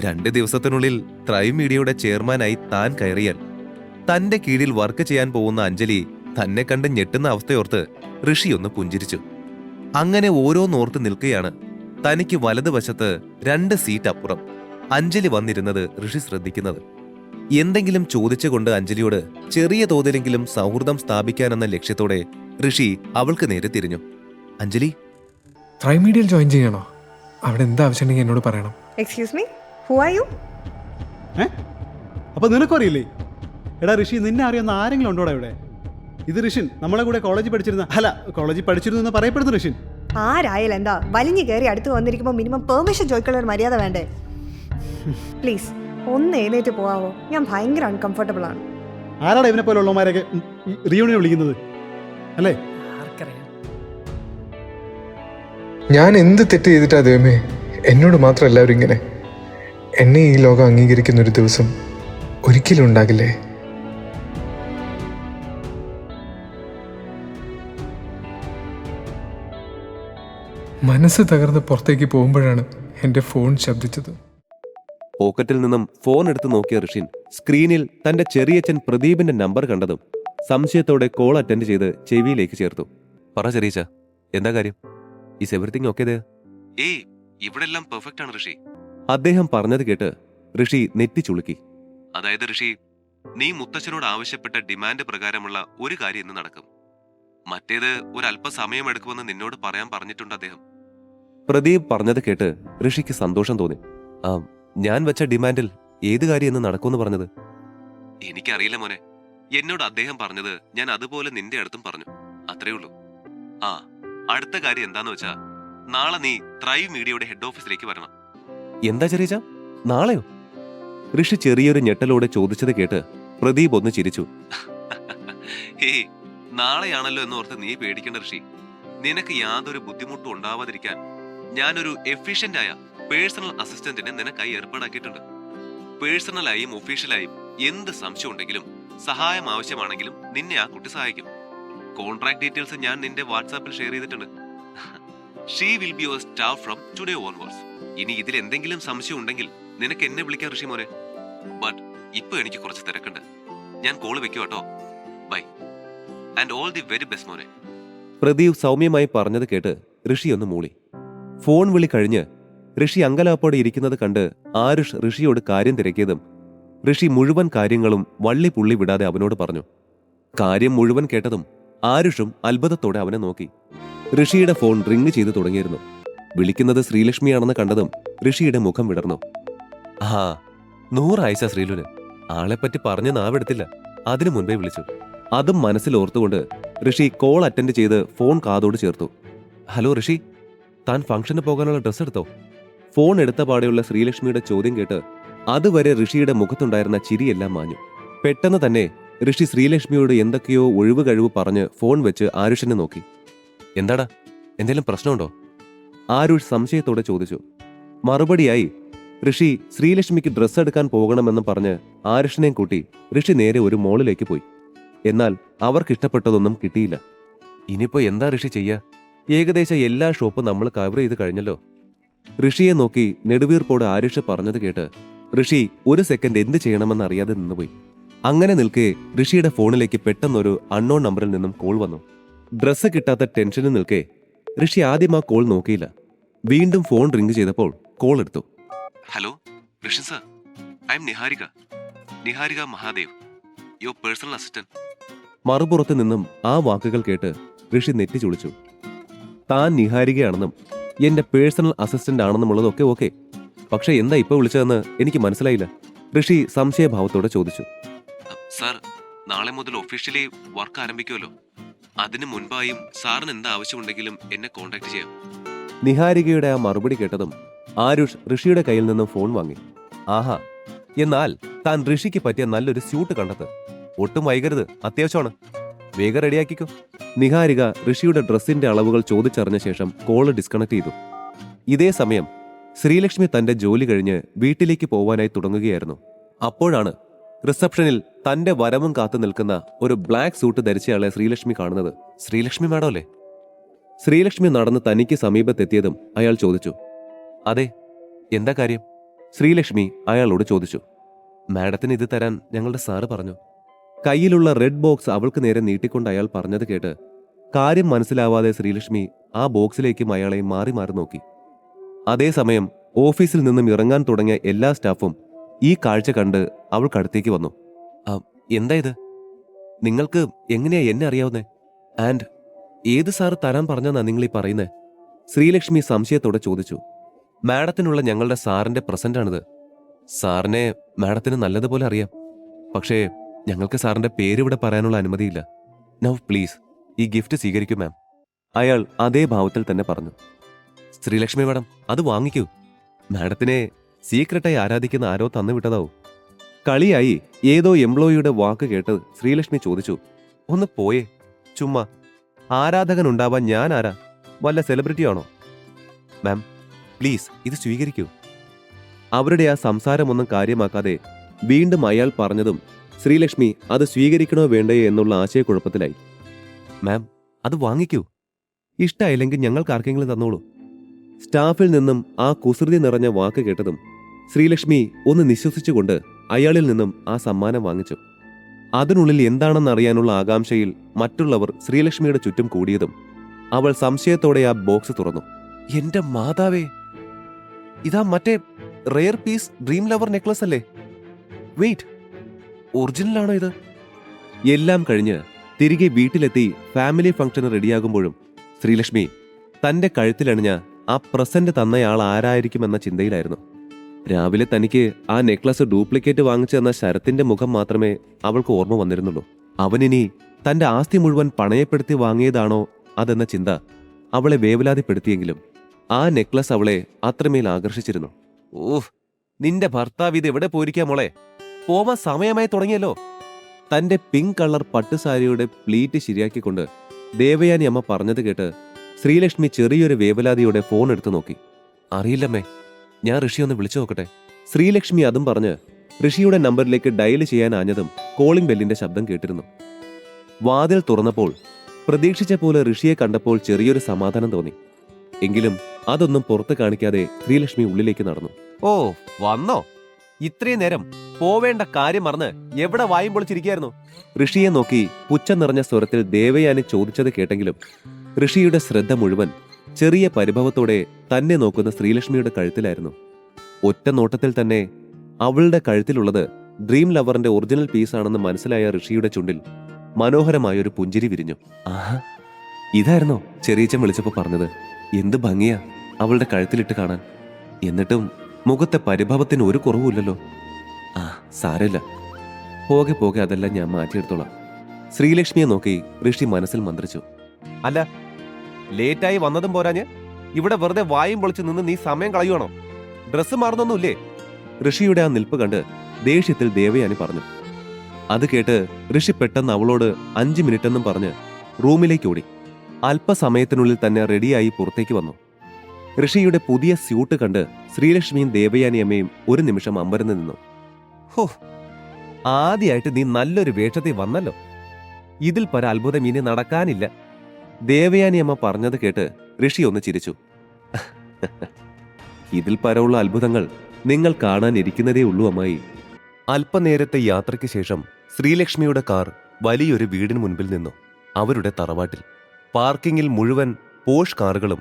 2 ദിവസത്തിനുള്ളിൽ ത്രൈവ് മീഡിയയുടെ ചെയർമാനായി താൻ കയറിയാൽ തന്റെ കീഴിൽ വർക്ക് ചെയ്യാൻ പോകുന്ന അഞ്ജലി തന്നെ കണ്ട് ഞെട്ടുന്ന അവസ്ഥയോർത്ത് ഋഷി ഒന്ന് പുഞ്ചിരിച്ചു. അങ്ങനെ ഓരോന്നോർത്ത് നിൽക്കുകയാണ് തനിക്ക് വലതുവശത്ത് 2 സീറ്റ് അപ്പുറം അഞ്ജലി വന്നിരുന്നത് ഋഷി ശ്രദ്ധിക്കുന്നത്. എന്തെങ്കിലും ചോദിച്ചുകൊണ്ട് അഞ്ജലിയോട് ചെറിയ തോതിലെങ്കിലും സൗഹൃദം സ്ഥാപിക്കാനെന്ന ലക്ഷ്യത്തോടെ ഋഷി അവൾക്ക് നേരെ തിരിഞ്ഞു. അഞ്ജലി, ത്രൈവ് മീഡിയയിൽ ജോയിൻ ചെയ്യണോ? അവിടെ എന്താ ആവശ്യമുണ്ടെങ്കിൽ എന്നോട് പറയണം. Excuse me, who are you? അപ്പൊ നിനക്കും അറിയില്ലേ? എടാ ഋഷി, നിന്നെ അറിയുന്ന ആരെങ്കിലും ഉണ്ടോടാ ഇവിടെ? ഇത് ഋഷിൻ, നമ്മളെ കൂടെ കോളേജിൽ പഠിച്ചിരുന്നു എന്ന് പറയപ്പെടുന്നു ഋഷിൻ. ആരായാലും എന്താ, വലിഞ്ഞു കയറി അടുത്ത് വന്നിരിക്കുമ്പോൾ മിനിമം പെർമിഷൻ ചോദിക്കാനുള്ള ഒരു മര്യാദ വേണ്ടേ? പ്ലീസ് ഒന്ന് എഴുന്നേറ്റ് പോവാവോ? ഞാൻ ഭയങ്കര അൺകംഫർട്ടബിൾ ആണ്. ആരാടാ ഇവനെ പോലെ ഉള്ളമാരൊക്കെ റീയൂണിയൻ വിളിക്കുന്നത് അല്ലേ? ഞാൻ എന്ത് തെറ്റ് ചെയ്തിട്ടാ ദൈവമേ എന്നോട് മാത്രം എല്ലാവരും ഇങ്ങനെ? എന്നെ ഈ ലോകം അംഗീകരിക്കുന്ന ഒരു ദിവസം ഒരിക്കലും ഉണ്ടാകില്ലേ? മനസ്സ് തകർന്ന് പുറത്തേക്ക് പോകുമ്പോഴാണ് എൻ്റെ ഫോൺ ശബ്ദിച്ചത്. പോക്കറ്റിൽ നിന്നും ഫോൺ എടുത്ത് നോക്കിയ ഋഷിൻ സ്ക്രീനിൽ തന്റെ ചെറിയച്ഛൻ പ്രദീപിന്റെ നമ്പർ കണ്ടതും സംശയത്തോടെ കോൾ അറ്റൻഡ് ചെയ്ത് ചെവിയിലേക്ക് ചേർത്തു. പറ ചെറിയച്ച, എന്താ കാര്യം? ഈസ് എവറിത്തിങ് ഓക്കെ ദേ? ഏയ്, ഇവിടെ എല്ലാം പെർഫെക്റ്റ് ആണ് ഋഷി. അദ്ദേഹം പറഞ്ഞത് കേട്ട് ഋഷി നെറ്റി ചുളുക്കി. അതായത് ഋഷി, നീ മുത്തച്ഛനോട് ആവശ്യപ്പെട്ട ഡിമാൻഡ് പ്രകാരമുള്ള ഒരു കാര്യം ഇന്ന് നടക്കും. മറ്റേത് ഒരല്പ സമയമെടുക്കുമെന്ന് നിന്നോട് പറയാൻ പറഞ്ഞിട്ടുണ്ട് അദ്ദേഹം. പ്രദീപ് പറഞ്ഞത് കേട്ട് ഋഷിക്ക് സന്തോഷം തോന്നി. ഞാൻ വെച്ച ഡിമാൻഡിൽ ഏത് കാര്യം ഇന്ന് നടക്കുമെന്ന് പറഞ്ഞത്? എനിക്കറിയില്ല മോനെ. എന്നോട് അദ്ദേഹം പറഞ്ഞത് ഞാൻ അതുപോലെ നിന്റെ അടുത്തും പറഞ്ഞു. അത്രേ ഉള്ളൂ. അടുത്ത കാര്യം എന്താന്ന് വെച്ചാ, നാളെ നീ ത്രൈവ് മീഡിയയുടെ ഹെഡ് ഓഫീസിലേക്ക് വരണം. എന്താ ചെറിയ, നാളെയോ? ഋഷി ചെറിയൊരു ഞെട്ടലോടെ ചോദിച്ചത് കേട്ട് പ്രദീപ് ഒന്ന് ചിരിച്ചു. ഹേയ്, നാളെയാണല്ലോ എന്നോർത്ത് നീ പേടിക്കേണ്ട ഋഷി. നിനക്ക് യാതൊരു ബുദ്ധിമുട്ടും ഉണ്ടാവാതിരിക്കാൻ ഞാനൊരു എഫിഷ്യന്റ് ആയ പേഴ്സണൽ അസിസ്റ്റന്റിനെ നിനക്കായി ഏർപ്പാടാക്കിയിട്ടുണ്ട്. പേഴ്സണലായും ഒഫീഷ്യലായും എന്ത് സംശയം ഉണ്ടെങ്കിലും സഹായം ആവശ്യമാണെങ്കിലും നിന്നെ ആ കുട്ടി സഹായിക്കും. കോൺട്രാക്ട് ഡീറ്റെയിൽസ് ഞാൻ നിന്റെ വാട്സാപ്പിൽ ഷെയർ ചെയ്തിട്ടുണ്ട്. She will be your staff from today onwards. ഇനി ഇതിൽ എന്തെങ്കിലും സംശയം ഉണ്ടെങ്കിൽ നിനക്ക് എന്നെ വിളിക്കാം ഋഷി മോനെ. ബട്ട് ഇപ്പൊ എനിക്ക് കുറച്ച് തിരക്കുണ്ട്. ഞാൻ കോള് വെക്കും കേട്ടോ. Bye and all the very best മോനെ. പ്രദീപ് സൗമ്യമായി പറഞ്ഞത് കേട്ട് ഋഷി ഒന്ന് മൂളി. ഫോൺ വിളി കഴിഞ്ഞ് ഋഷി അങ്കലാപ്പോടെ ഇരിക്കുന്നത് കണ്ട് ആരുഷ് ഋഷിയോട് കാര്യം തിരക്കിയതും ഋഷി മുഴുവൻ കാര്യങ്ങളും വള്ളി പുള്ളി വിടാതെ അവനോട് പറഞ്ഞു. കാര്യം മുഴുവൻ കേട്ടതും ആരുഷും അത്ഭുതത്തോടെ അവനെ നോക്കി. ഋഷിയുടെ ഫോൺ റിങ് ചെയ്തു തുടങ്ങിയിരുന്നു. വിളിക്കുന്നത് ശ്രീലക്ഷ്മിയാണെന്ന് കണ്ടതും ഋഷിയുടെ മുഖം വിടർന്നു. 100 ആയിച്ച ശ്രീലുന്. ആളെപ്പറ്റി പറഞ്ഞ് നാവെടുത്തില്ല, അതിനു മുൻപേ വിളിച്ചു. അതും മനസ്സിൽ ഓർത്തുകൊണ്ട് ഋഷി കോൾ അറ്റൻഡ് ചെയ്ത് ഫോൺ കാതോട് ചേർത്തു. ഹലോ ഋഷി, താൻ ഫംഗ്ഷന് പോകാനുള്ള ഡ്രസ്സ് എടുത്തോ? ഫോൺ എടുത്ത പാടെയുള്ള ശ്രീലക്ഷ്മിയുടെ ചോദ്യം കേട്ട് അതുവരെ ഋഷിയുടെ മുഖത്തുണ്ടായിരുന്ന ചിരിയെല്ലാം മാഞ്ഞു. പെട്ടെന്ന് തന്നെ ഋഷി ശ്രീലക്ഷ്മിയോട് എന്തൊക്കെയോ ഒഴിവ് കഴിവ് പറഞ്ഞ് ഫോൺ വെച്ച് ആരുഷിനെ നോക്കി. എന്താടാ, എന്തെങ്കിലും പ്രശ്നമുണ്ടോ? ആരുഷ് സംശയത്തോടെ ചോദിച്ചു. മറുപടിയായി ഋഷി ശ്രീലക്ഷ്മിക്ക് ഡ്രസ്സ് എടുക്കാൻ പോകണമെന്ന് പറഞ്ഞ് ആരുഷിനെയും കൂട്ടി ഋഷി നേരെ ഒരു മോളിലേക്ക് പോയി. എന്നാൽ അവർക്കിഷ്ടപ്പെട്ടതൊന്നും കിട്ടിയില്ല. ഇനിയിപ്പോ എന്താ ഋഷി ചെയ്യാ? ഏകദേശം എല്ലാ ഷോപ്പും നമ്മൾ കവർ ചെയ്ത് കഴിഞ്ഞല്ലോ. ഋഷിയെ നോക്കി നെടുവീർപ്പോട് ആരുഷ് പറഞ്ഞത് കേട്ട് ഋഷി ഒരു സെക്കൻഡ് എന്ത് ചെയ്യണമെന്ന് അറിയാതെ നിന്നുപോയി. അങ്ങനെ നിൽക്കെ ഋഷിയുടെ ഫോണിലേക്ക് പെട്ടെന്നൊരു അൺനോൺ നമ്പറിൽ നിന്നും കോൾ വന്നു. ഡ്രസ്സ് കിട്ടാത്ത ടെൻഷനിൽ നിൽക്കെ ഋഷി ആദ്യം ആ കോൾ നോക്കിയില്ല. വീണ്ടും ഫോൺ റിംഗ് ചെയ്തപ്പോൾ കോൾ എടുത്തു. Hello Rishi sir, I am Niharika Mahadev, your personal assistant. മറുപുറത്ത് നിന്നും ആ വാക്കുകൾ കേട്ട് ഋഷി നെറ്റി ചുളിച്ചു. താൻ നിഹാരികയാണെന്നും എന്റെ പേഴ്സണൽ അസിസ്റ്റന്റ് ആണെന്നുമുള്ളതൊക്കെ ഓക്കെ, പക്ഷെ എന്താ ഇപ്പൊ വിളിച്ചതെന്ന് എനിക്ക് മനസ്സിലായില്ല. ഋഷി സംശയഭാവത്തോടെ ചോദിച്ചു. സാർ, നാളെ മുതൽ ഒഫീഷ്യലി വർക്ക് ആരംഭിക്കുമല്ലോ. അതിനു മുൻപായും സാറിന് എന്താ ആവശ്യമുണ്ടെങ്കിലും എന്നെ കോൺടാക്ട് ചെയ്യാം. നിഹാരികയുടെ ആ മറുപടി കേട്ടതും ആരുഷ് ഋഷിയുടെ കയ്യിൽ നിന്നും ഫോൺ വാങ്ങി. ആഹാ, എന്നാൽ താൻ ഋഷിക്ക് പറ്റിയ നല്ലൊരു സ്യൂട്ട് കണ്ടെത്ത്. ഒട്ടും വൈകരുത്, അത്യാവശ്യമാണ്. വേഗം റെഡിയാക്കിക്കോ. നിഹാരിക ഋഷിയുടെ ഡ്രസ്സിന്റെ അളവുകൾ ചോദിച്ചറിഞ്ഞ ശേഷം കോള് ഡിസ്കണക്ട് ചെയ്തു. ഇതേ സമയം ശ്രീലക്ഷ്മി തന്റെ ജോലി കഴിഞ്ഞ് വീട്ടിലേക്ക് പോവാനായി തുടങ്ങുകയായിരുന്നു. അപ്പോഴാണ് റിസപ്ഷനിൽ തന്റെ വരവും കാത്തു നിൽക്കുന്ന ഒരു ബ്ലാക്ക് സൂട്ട് ധരിച്ചയാളെ ശ്രീലക്ഷ്മി കാണുന്നത്. ശ്രീലക്ഷ്മി മാഡം അല്ലേ? ശ്രീലക്ഷ്മി നടന്ന് തനിക്ക് സമീപത്തെത്തിയതും അയാൾ ചോദിച്ചു. അതെ, എന്താ കാര്യം? ശ്രീലക്ഷ്മി അയാളോട് ചോദിച്ചു. മാഡത്തിന് ഇത് തരാൻ ഞങ്ങളുടെ സാറ് പറഞ്ഞു. കയ്യിലുള്ള റെഡ് ബോക്സ് അവൾക്ക് നേരെ നീട്ടിക്കൊണ്ട് അയാൾ പറഞ്ഞത് കേട്ട് കാര്യം മനസ്സിലാവാതെ ശ്രീലക്ഷ്മി ആ ബോക്സിലേക്കും അയാളെ മാറി മാറി നോക്കി. അതേസമയം ഓഫീസിൽ നിന്നും ഇറങ്ങാൻ തുടങ്ങിയ എല്ലാ സ്റ്റാഫും ഈ കാഴ്ച കണ്ട് അവൾക്കടുത്തേക്ക് വന്നു. എന്താ ഇത്? നിങ്ങൾക്ക് എങ്ങനെയാ എന്നെ അറിയാവുന്നേ? ആൻഡ് ഏത് സാറ് തരാൻ പറഞ്ഞെന്നാ നിങ്ങളീ പറയുന്നേ? ശ്രീലക്ഷ്മി സംശയത്തോടെ ചോദിച്ചു. മാഡത്തിനുള്ള ഞങ്ങളുടെ സാറിന്റെ പ്രസന്റാണിത്. സാറിനെ മാഡത്തിന് നല്ലതുപോലെ അറിയാം, പക്ഷേ ഞങ്ങൾക്ക് സാറിന്റെ പേരിവിടെ പറയാനുള്ള അനുമതിയില്ല. നൗ പ്ലീസ് ഈ ഗിഫ്റ്റ് സ്വീകരിക്കൂ മാം. അയാൾ അതേ ഭാവത്തിൽ തന്നെ പറഞ്ഞു. ശ്രീലക്ഷ്മി മാഡം, അത് വാങ്ങിക്കൂ. മാഡത്തിനെ സീക്രട്ടായി ആരാധിക്കുന്ന ആരോ തന്നുവിട്ടതാവും. കളിയായി ഏതോ എംപ്ലോയിയുടെ വാക്ക് കേട്ട് ശ്രീലക്ഷ്മി ചോദിച്ചു. ഒന്ന് പോയേ, ചുമ്മാ. ആരാധകൻ ഉണ്ടാവാൻ ഞാൻ ആരാ? വല്ല സെലിബ്രിറ്റി ആണോ? മാം പ്ലീസ് ഇത് സ്വീകരിക്കൂ. അവരുടെ ആ സംസാരമൊന്നും കാര്യമാക്കാതെ വീണ്ടും അയാൾ പറഞ്ഞതും ശ്രീലക്ഷ്മി അത് സ്വീകരിക്കണോ വേണ്ടയോ എന്നുള്ള ആശയക്കുഴപ്പത്തിലായി. മാം അത് വാങ്ങിക്കൂ. ഇഷ്ടമായില്ലെങ്കിൽ ഞങ്ങൾക്ക് ആർക്കെങ്കിലും തന്നോളൂ. സ്റ്റാഫിൽ നിന്നും ആ കുസൃതി നിറഞ്ഞ വാക്ക് കേട്ടതും ശ്രീലക്ഷ്മി ഒന്ന് നിശ്വസിച്ചുകൊണ്ട് അയാളിൽ നിന്നും ആ സമ്മാനം വാങ്ങിച്ചു. അതിനുള്ളിൽ എന്താണെന്നറിയാനുള്ള ആകാംക്ഷയിൽ മറ്റുള്ളവർ ശ്രീലക്ഷ്മിയുടെ ചുറ്റും കൂടിയതും അവൾ സംശയത്തോടെ ആ ബോക്സ് തുറന്നു. എന്റെ മാതാവേ, ഇതാ മറ്റേ rare piece dream lover necklace അല്ലേ? വെയിറ്റ്, ഒറിജിനലാണോ ഇത്? എല്ലാം കഴിഞ്ഞ് തിരികെ വീട്ടിലെത്തി ഫാമിലി ഫംഗ്ഷന് റെഡിയാകുമ്പോഴും ശ്രീലക്ഷ്മി തന്റെ കഴുത്തിലണിഞ്ഞ ആ പ്രസന്റ് തന്നയാൾ ആരായിരിക്കുമെന്ന ചിന്തയിലായിരുന്നു. രാവിലെ തനിക്ക് ആ നെക്ലസ് ഡ്യൂപ്ലിക്കേറ്റ് വാങ്ങിച്ചു തന്ന ശരത്തിന്റെ മുഖം മാത്രമേ അവൾക്ക് ഓർമ്മ വന്നിരുന്നുള്ളൂ. അവനിനി തന്റെ ആസ്തി മുഴുവൻ പണയപ്പെടുത്തി വാങ്ങിയതാണോ അതെന്ന ചിന്ത അവളെ വേവലാതിപ്പെടുത്തിയെങ്കിലും ആ നെക്ലസ് അവളെ അത്രമേൽ ആകർഷിച്ചിരുന്നു. ഓഹ്, നിന്റെ ഭർത്താവ് ഇത് എവിടെ പോയിരിക്കാ മോളെ? പോവാൻ സമയമായി തുടങ്ങിയല്ലോ. തന്റെ പിങ്ക് കളർ പട്ടുസാരിയുടെ പ്ലീറ്റ് ശരിയാക്കിക്കൊണ്ട് ദേവയാനി അമ്മ പറഞ്ഞത് കേട്ട് ശ്രീലക്ഷ്മി ചെറിയൊരു വേവലാതിയോടെ ഫോൺ എടുത്തു നോക്കി. അറിയില്ലമ്മേ, ഞാൻ ഋഷി ഒന്ന് വിളിച്ചു നോക്കട്ടെ. ശ്രീലക്ഷ്മി അതും പറഞ്ഞ് ഋഷിയുടെ നമ്പറിലേക്ക് ഡയൽ ചെയ്യാൻ ആഞ്ഞതും കോളിംഗ് ബെല്ലിന്റെ ശബ്ദം കേട്ടിരുന്നു. വാതിൽ തുറന്നപ്പോൾ പ്രതീക്ഷിച്ച പോലെ ഋഷിയെ കണ്ടപ്പോൾ ചെറിയൊരു സമാധാനം തോന്നി. എങ്കിലും അതൊന്നും പുറത്ത് കാണിക്കാതെ ശ്രീലക്ഷ്മി ഉള്ളിലേക്ക് നടന്നു. ഓ, വന്നോ? ഇത്രയും നേരം പോവേണ്ട കാര്യം മറന്ന് എവിടെ വായും പൊളിച്ചിരിക്കായിരുന്നു? ഋഷിയെ നോക്കി പുച്ഛം നിറഞ്ഞ സ്വരത്തിൽ ദേവയാനി ചോദിച്ചത് കേട്ടെങ്കിലും ഋഷിയുടെ ശ്രദ്ധ മുഴുവൻ ചെറിയ പരിഭവത്തോടെ തന്നെ നോക്കുന്ന ശ്രീലക്ഷ്മിയുടെ കഴുത്തിലായിരുന്നു. ഒറ്റ നോട്ടത്തിൽ തന്നെ അവളുടെ കഴുത്തിലുള്ളത് ഡ്രീം ലവറിന്റെ ഒറിജിനൽ പീസാണെന്ന് മനസ്സിലായ ഋഷിയുടെ ചുണ്ടിൽ മനോഹരമായൊരു പുഞ്ചിരി വിരിഞ്ഞു. ആഹാ, ഇതായിരുന്നോ ചെറിയച്ചൻ വിളിച്ചപ്പോ പറഞ്ഞത്? എന്ത് ഭംഗിയാ അവളുടെ കഴുത്തിലിട്ട് കാണാൻ. എന്നിട്ടും മുഖത്തെ പരിഭവത്തിന് ഒരു കുറവുമില്ലല്ലോ. ആ, സാരമില്ല, പോകെ പോകെ അതെല്ലാം ഞാൻ മാറ്റിയെടുത്തോളാം. ശ്രീലക്ഷ്മിയെ നോക്കി ഋഷി മനസ്സിൽ മന്ത്രിച്ചു. അല്ല, ലേറ്റായി വന്നതും പോരാഞ്ഞ് ഇവിടെ വെറുതെ വായും പൊളിച്ച് നിന്ന് നീ സമയം കളയുവാണോ? ഡ്രസ്സ് മാറുന്നൊന്നുമില്ലേ? ഋഷിയുടെ ആ നിൽപ്പ് കണ്ട് ദേഷ്യത്തിൽ ദേവയാനി പറഞ്ഞു. അത് കേട്ട് ഋഷി പെട്ടെന്ന് അവളോട് 5 മിനിറ്റെന്നും പറഞ്ഞ് റൂമിലേക്ക് ഓടി. അല്പസമയത്തിനുള്ളിൽ തന്നെ റെഡിയായി പുറത്തേക്ക് വന്നു. ഋഷിയുടെ പുതിയ സ്യൂട്ട് കണ്ട് ശ്രീലക്ഷ്മിയും ദേവയാനി അമ്മയും ഒരു നിമിഷം അമ്പരന്ന് നിന്നു. ഹോ, ആദ്യമായിട്ട് നീ നല്ലൊരു വേഷത്തിൽ വന്നല്ലോ. ഇതിൽ പര അത്ഭുതം ഇനി നടക്കാനില്ല. ദേവയാനി അമ്മ പറഞ്ഞത് കേട്ട് ഋഷി ഒന്ന് ചിരിച്ചു. ഇതിൽ പരമുള്ള അത്ഭുതങ്ങൾ നിങ്ങൾ കാണാനിരിക്കുന്നതേ ഉള്ളൂ അമ്മായി. അല്പനേരത്തെ യാത്രയ്ക്ക് ശേഷം ശ്രീലക്ഷ്മിയുടെ കാർ വലിയൊരു വീടിന് മുൻപിൽ നിന്നു. അവരുടെ തറവാട്ടിൽ പാർക്കിങ്ങിൽ മുഴുവൻ പോഷ് കാറുകളും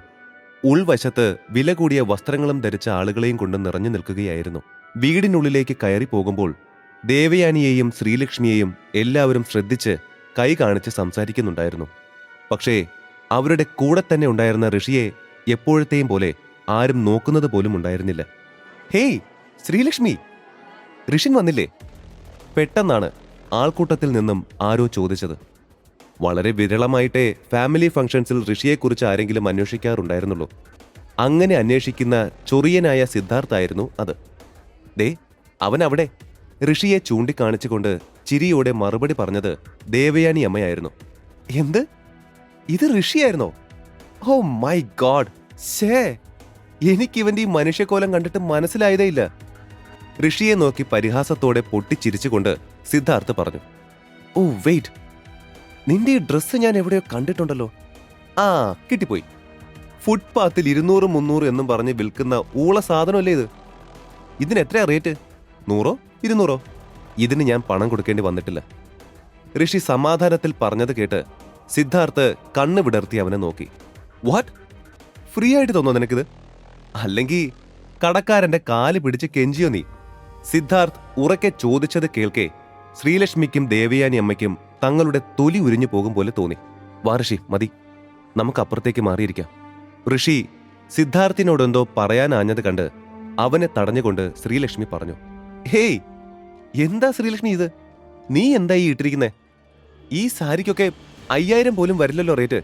ഉൾവശത്ത് വില കൂടിയ വസ്ത്രങ്ങളും ധരിച്ച ആളുകളെയും കൊണ്ട് നിറഞ്ഞു നിൽക്കുകയായിരുന്നു. വീടിനുള്ളിലേക്ക് കയറി പോകുമ്പോൾ ദേവയാനിയെയും ശ്രീലക്ഷ്മിയെയും എല്ലാവരും ശ്രദ്ധിച്ച് കൈ കാണിച്ച് സംസാരിക്കുന്നുണ്ടായിരുന്നു. പക്ഷേ അവരുടെ കൂടെ തന്നെ ഉണ്ടായിരുന്ന ഋഷിയെ എപ്പോഴത്തെയും പോലെ ആരും നോക്കുന്നത് പോലും ഉണ്ടായിരുന്നില്ല. ഹേയ് ശ്രീലക്ഷ്മി, ഋഷിൻ വന്നില്ലേ? പെട്ടെന്നാണ് ആൾക്കൂട്ടത്തിൽ നിന്നും ആരോ ചോദിച്ചത്. വളരെ വിരളമായിട്ടേ ഫാമിലി ഫംഗ്ഷൻസിൽ ഋഷിയെക്കുറിച്ച് ആരെങ്കിലും അന്വേഷിക്കാറുണ്ടായിരുന്നുള്ളൂ. അങ്ങനെ അന്വേഷിക്കുന്ന ചൊറിയനായ സിദ്ധാർത്ഥായിരുന്നു അത്. ദേ അവനവിടെ, ഋഷിയെ ചൂണ്ടിക്കാണിച്ചുകൊണ്ട് ചിരിയോടെ മറുപടി പറഞ്ഞത് ദേവയാനി അമ്മയായിരുന്നു. എന്ത്? ഇത് ഋഷിയായിരുന്നോ? ഓ മൈ ഗോഡ്, ശേ, എനിക്കിവന്റെ ഈ മനുഷ്യക്കോലം കണ്ടിട്ട് മനസ്സിലായതേ ഇല്ല. ഋഷിയെ നോക്കി പരിഹാസത്തോടെ പൊട്ടിച്ചിരിച്ചുകൊണ്ട് സിദ്ധാർത്ഥ് പറഞ്ഞു. ഓ വെയിറ്റ്, നിന്റെ ഈ ഡ്രസ്സ് ഞാൻ എവിടെയോ കണ്ടിട്ടുണ്ടല്ലോ. ആ, കിട്ടിപ്പോയി. ഫുട്പാത്തിൽ 200, 300 എന്നും പറഞ്ഞ് വിൽക്കുന്ന ഊള സാധനമല്ലേ ഇത്? ഇതിന് എത്രയാ റേറ്റ്? 100, 200? ഇതിന് ഞാൻ പണം കൊടുക്കേണ്ടി വന്നിട്ടില്ല. ഋഷി സമാധാനത്തിൽ പറഞ്ഞത് കേട്ട് സിദ്ധാർത്ഥ് കണ്ണ് വിടർത്തി അവനെ നോക്കി. വാട്ട്? ഫ്രീ ആയിട്ട് തോന്നോ നിനക്കിത്? അല്ലെങ്കിൽ കടക്കാരന്റെ കാല് പിടിച്ച് കെഞ്ചിയോ നീ? സിദ്ധാർത്ഥ് ഉറക്കെ ചോദിച്ചത് കേൾക്കെ ശ്രീലക്ഷ്മിക്കും ദേവയാനി അമ്മയ്ക്കും തങ്ങളുടെ തൊലി ഉരിഞ്ഞു പോകും പോലെ തോന്നി. വാ ഋഷി, മതി, നമുക്ക് അപ്പുറത്തേക്ക് മാറിയിരിക്കാം. ഋഷി സിദ്ധാർത്ഥിനോടെന്തോ പറയാനാഞ്ഞത് കണ്ട് അവനെ തടഞ്ഞുകൊണ്ട് ശ്രീലക്ഷ്മി പറഞ്ഞു. ഹേയ്, എന്താ ശ്രീലക്ഷ്മി ഇത്? നീ എന്താ ഈ ഇട്ടിരിക്കുന്നേ? ഈ സാരിക്കൊക്കെ 5000 പോലും വരില്ലല്ലോ റേറ്റ്.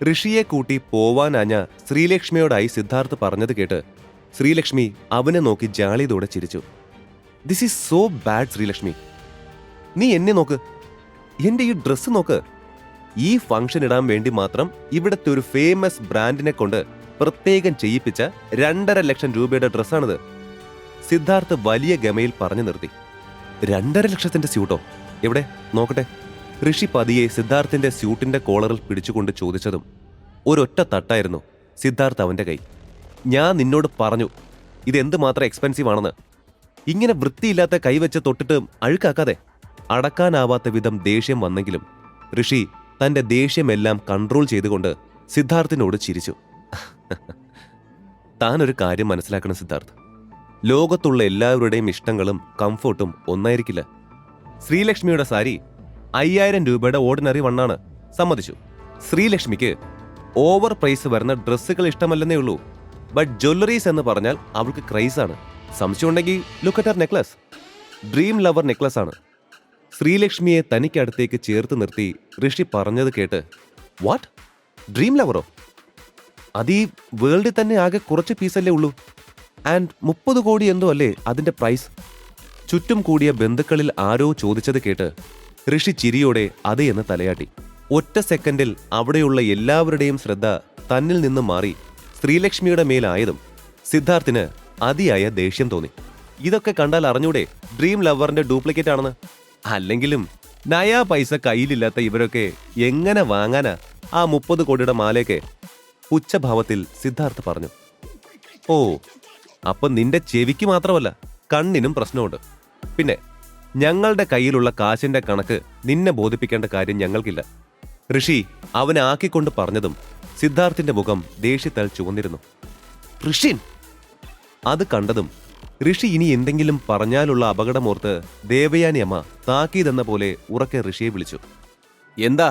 ഋഷിയെ കൂട്ടി പോവാനാഞ്ഞ ശ്രീലക്ഷ്മിയോടായി സിദ്ധാർത്ഥ് പറഞ്ഞത് കേട്ട് ശ്രീലക്ഷ്മി അവനെ നോക്കി ജാളിയോടെ ചിരിച്ചു. This is so bad Sreelakshmi. നീ എന്നെ നോക്ക്, എന്റെ ഈ ഡ്രസ്സ് നോക്ക്. ഈ ഫംഗ്ഷൻ ഇടാൻ വേണ്ടി മാത്രം ഇവിടത്തെ ഒരു ഫേമസ് ബ്രാൻഡിനെ കൊണ്ട് പ്രത്യേകം ചെയ്യിപ്പിച്ച 2.5 ലക്ഷം രൂപയുടെ ഡ്രസ്സാണിത്. സിദ്ധാർത്ഥ് വലിയ ഗമയിൽ പറഞ്ഞു നിർത്തി. 2.5 ലക്ഷത്തിന്റെ സ്യൂട്ടോ? എവിടെ നോക്കട്ടെ? ഋഷി പതിയെ സിദ്ധാർത്ഥിന്റെ സ്യൂട്ടിന്റെ കോളറിൽ പിടിച്ചുകൊണ്ട് ചോദിച്ചതും ഒരൊറ്റ തട്ടായിരുന്നു സിദ്ധാർത്ഥ് അവന്റെ കൈ. ഞാൻ നിന്നോട് പറഞ്ഞു ഇതെന്ത് മാത്രം എക്സ്പെൻസീവ് ആണെന്ന്. ഇങ്ങനെ വൃത്തിയില്ലാത്ത കൈവച്ച് തൊട്ടിട്ട് അഴുക്കാക്കാതെ. അടക്കാനാവാത്ത വിധം ദേഷ്യം വന്നെങ്കിലും ഋഷി തന്റെ ദേഷ്യമെല്ലാം കൺട്രോൾ ചെയ്തുകൊണ്ട് സിദ്ധാർത്ഥിനോട് ചിരിച്ചു. താനൊരു കാര്യം മനസ്സിലാക്കണം സിദ്ധാർത്ഥ്. ലോകത്തുള്ള എല്ലാവരുടെയും ഇഷ്ടങ്ങളും കംഫർട്ടും ഒന്നായിരിക്കില്ല. ശ്രീലക്ഷ്മിയുടെ സാരി 5000 രൂപയുടെ ഓർഡിനറി വണ്ണാണ്, സമ്മതിച്ചു. ശ്രീലക്ഷ്മിക്ക് ഓവർ പ്രൈസ് വരുന്ന ഡ്രസ്സുകൾ ഇഷ്ടമല്ലെന്നേ ഉള്ളൂ. ബട്ട് ജ്വല്ലറീസ് എന്ന് പറഞ്ഞാൽ അവൾക്ക് ക്രൈസാണ്. സംശയമുണ്ടെങ്കിൽ look at Har necklace. Dream lover necklace ആണ്. ശ്രീലക്ഷ്മിയെ തനിക്കടുത്തേക്ക് ചേർത്ത് നിർത്തി ഋഷി പറഞ്ഞത് കേട്ട്, വാട്ട്, ഡ്രീം ലവറോ? അത് ഈ വേൾഡിൽ തന്നെ ആകെ കുറച്ച് പീസല്ലേ ഉള്ളൂ. ആൻഡ് 30 കോടി എന്തോ അല്ലേ അതിന്റെ പ്രൈസ്? ചുറ്റും കൂടിയ ബന്ധുക്കളിൽ ആരോ ചോദിച്ചത് കേട്ട് ഋഷി ചിരിയോടെ അതേ എന്ന് തലയാട്ടി. ഒറ്റ സെക്കൻഡിൽ അവിടെയുള്ള എല്ലാവരുടെയും ശ്രദ്ധ തന്നിൽ നിന്ന് മാറി ശ്രീലക്ഷ്മിയുടെ മേലായതും സിദ്ധാർത്ഥിന് അതിയായ ദേഷ്യം തോന്നി. ഇതൊക്കെ കണ്ടാൽ അറിഞ്ഞൂടെ ഡ്രീം ലവറിന്റെ ഡ്യൂപ്ലിക്കേറ്റ് ആണെന്ന്? അല്ലെങ്കിലും നയാ പൈസ കയ്യിലില്ലാത്ത ഇവരൊക്കെ എങ്ങനെ വാങ്ങാനാ ആ 30 കോടിയുടെ മാലയൊക്കെ? പുച്ഛഭാവത്തിൽ സിദ്ധാർത്ഥ് പറഞ്ഞു. ഓ, അപ്പൊ നിന്റെ ചെവിക്ക് മാത്രമല്ല കണ്ണിനും പ്രശ്നമുണ്ട്. പിന്നെ ഞങ്ങളുടെ കയ്യിലുള്ള കാശിന്റെ കണക്ക് നിന്നെ ബോധിപ്പിക്കേണ്ട കാര്യം ഞങ്ങൾക്കില്ല. ഋഷി അവനെ ആക്കിക്കൊണ്ട് പറഞ്ഞതും സിദ്ധാർത്ഥിന്റെ മുഖം ദേഷ്യത്താൽ ചുവന്നിരുന്നു. ഋഷിൻ! അത് കണ്ടതും ഋഷി ഇനി എന്തെങ്കിലും പറഞ്ഞാലുള്ള അപകടമോർത്ത് ദേവയാനി അമ്മ താക്കീതെന്ന പോലെ ഉറക്കെ ഋഷിയെ വിളിച്ചു. എന്താ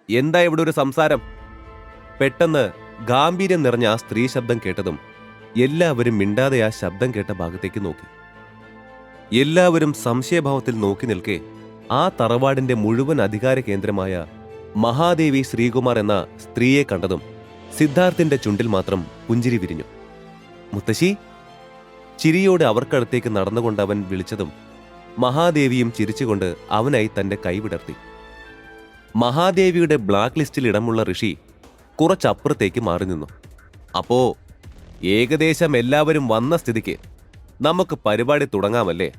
എന്താ ഇവിടെ ഒരു സംസാരം? പെട്ടെന്ന് ഗാംഭീര്യം നിറഞ്ഞ ആ സ്ത്രീ ശബ്ദം കേട്ടതും എല്ലാവരും മിണ്ടാതെ ആ ശബ്ദം കേട്ട ഭാഗത്തേക്ക് നോക്കി. എല്ലാവരും സംശയഭാവത്തിൽ നോക്കി നിൽക്കെ ആ തറവാടിന്റെ മുഴുവൻ അധികാര കേന്ദ്രമായ മഹാദേവി ശ്രീകുമാർ എന്ന സ്ത്രീയെ കണ്ടതും സിദ്ധാർത്ഥിന്റെ ചുണ്ടിൽ മാത്രം പുഞ്ചിരി വിരിഞ്ഞു. മുത്തശ്ശി! ചിരിയോടെ അവർക്കടുത്തേക്ക് നടന്നുകൊണ്ട് അവൻ വിളിച്ചതും മഹാദേവിയും ചിരിച്ചുകൊണ്ട് അവനായി തന്റെ കൈ വിടർത്തി. മഹാദേവിയുടെ ബ്ലാക്ക് ലിസ്റ്റിൽ ഇടമുള്ള ഋഷി കുറച്ചപ്പുറത്തേക്ക് മാറി നിന്നു. അപ്പോ ഏകദേശം എല്ലാവരും വന്ന സ്ഥിതിക്ക് നമുക്ക് പരിപാടി തുടങ്ങാമല്ലേ?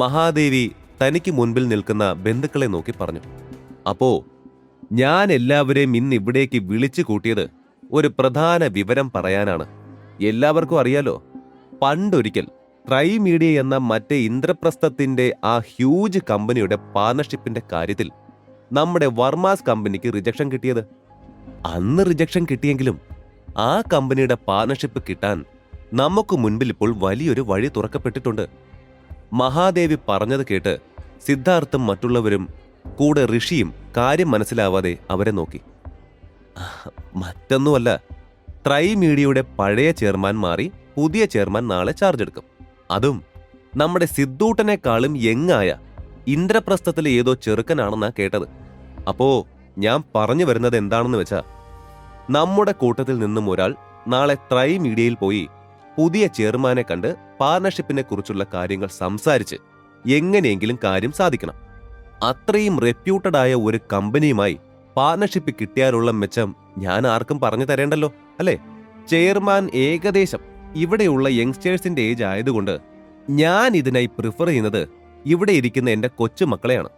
മഹാദേവി തനിക്ക് മുൻപിൽ നിൽക്കുന്ന ബന്ധുക്കളെ നോക്കി പറഞ്ഞു. അപ്പോ ഞാൻ എല്ലാവരെയും ഇന്ന് ഇവിടേക്ക് വിളിച്ചു കൂട്ടിയത് ഒരു പ്രധാന വിവരം പറയാനാണ്. എല്ലാവർക്കും അറിയാലോ, പണ്ടൊരിക്കൽ ട്രൈ മീഡിയ എന്ന മറ്റേ ഇന്ദ്രപ്രസ്ഥത്തിന്റെ ആ ഹ്യൂജ് കമ്പനിയുടെ പാർട്ണർഷിപ്പിന്റെ കാര്യത്തിൽ നമ്മുടെ വർമാസ് കമ്പനിക്ക് റിജക്ഷൻ കിട്ടിയത്. അന്ന് റിജക്ഷൻ കിട്ടിയെങ്കിലും ആ കമ്പനിയുടെ പാർട്ണർഷിപ്പ് കിട്ടാൻ നമുക്ക് മുൻപിൽ ഇപ്പോൾ വലിയൊരു വഴി തുറക്കപ്പെട്ടിട്ടുണ്ട്. മഹാദേവി പറഞ്ഞത് കേട്ട് സിദ്ധാർത്ഥും മറ്റുള്ളവരും കൂടെ ഋഷിയും കാര്യം മനസ്സിലാവാതെ അവരെ നോക്കി. മറ്റൊന്നുമല്ല, ട്രൈ മീഡിയയുടെ പഴയ ചെയർമാൻ മാറി പുതിയ ചെയർമാൻ നാളെ ചാർജ് എടുക്കും. അതും നമ്മുടെ സിദ്ധൂട്ടനേക്കാളും യങ്ങായ ഇന്ദ്രപ്രസ്ഥത്തിലെ ഏതോ ചെറുക്കനാണെന്നാ കേട്ടത്. അപ്പോ ഞാൻ പറഞ്ഞു വരുന്നത് എന്താണെന്ന് വെച്ചാ, നമ്മുടെ കൂട്ടത്തിൽ നിന്നും ഒരാൾ നാളെ ട്രൈ മീഡിയയിൽ പോയി പുതിയ ചെയർമാനെ കണ്ട് പാർട്ണർഷിപ്പിനെ കുറിച്ചുള്ള കാര്യങ്ങൾ സംസാരിച്ച് എങ്ങനെയെങ്കിലും കാര്യം സാധിക്കണം. അത്രയും റെപ്യൂട്ടഡ് ആയ ഒരു കമ്പനിയുമായി പാർട്ണർഷിപ്പ് കിട്ടിയാലുള്ള മെച്ചം ഞാൻ ആർക്കും പറഞ്ഞു തരേണ്ടല്ലോ, അല്ലേ? ചെയർമാൻ ഏകദേശം ഇവിടെയുള്ള യങ്സ്റ്റേഴ്സിന്റെ ഏജ് ആയതുകൊണ്ട് ഞാൻ ഇതിനായി പ്രിഫർ ചെയ്യുന്നത് ഇവിടെ ഇരിക്കുന്ന എന്റെ കൊച്ചുമക്കളെയാണ്.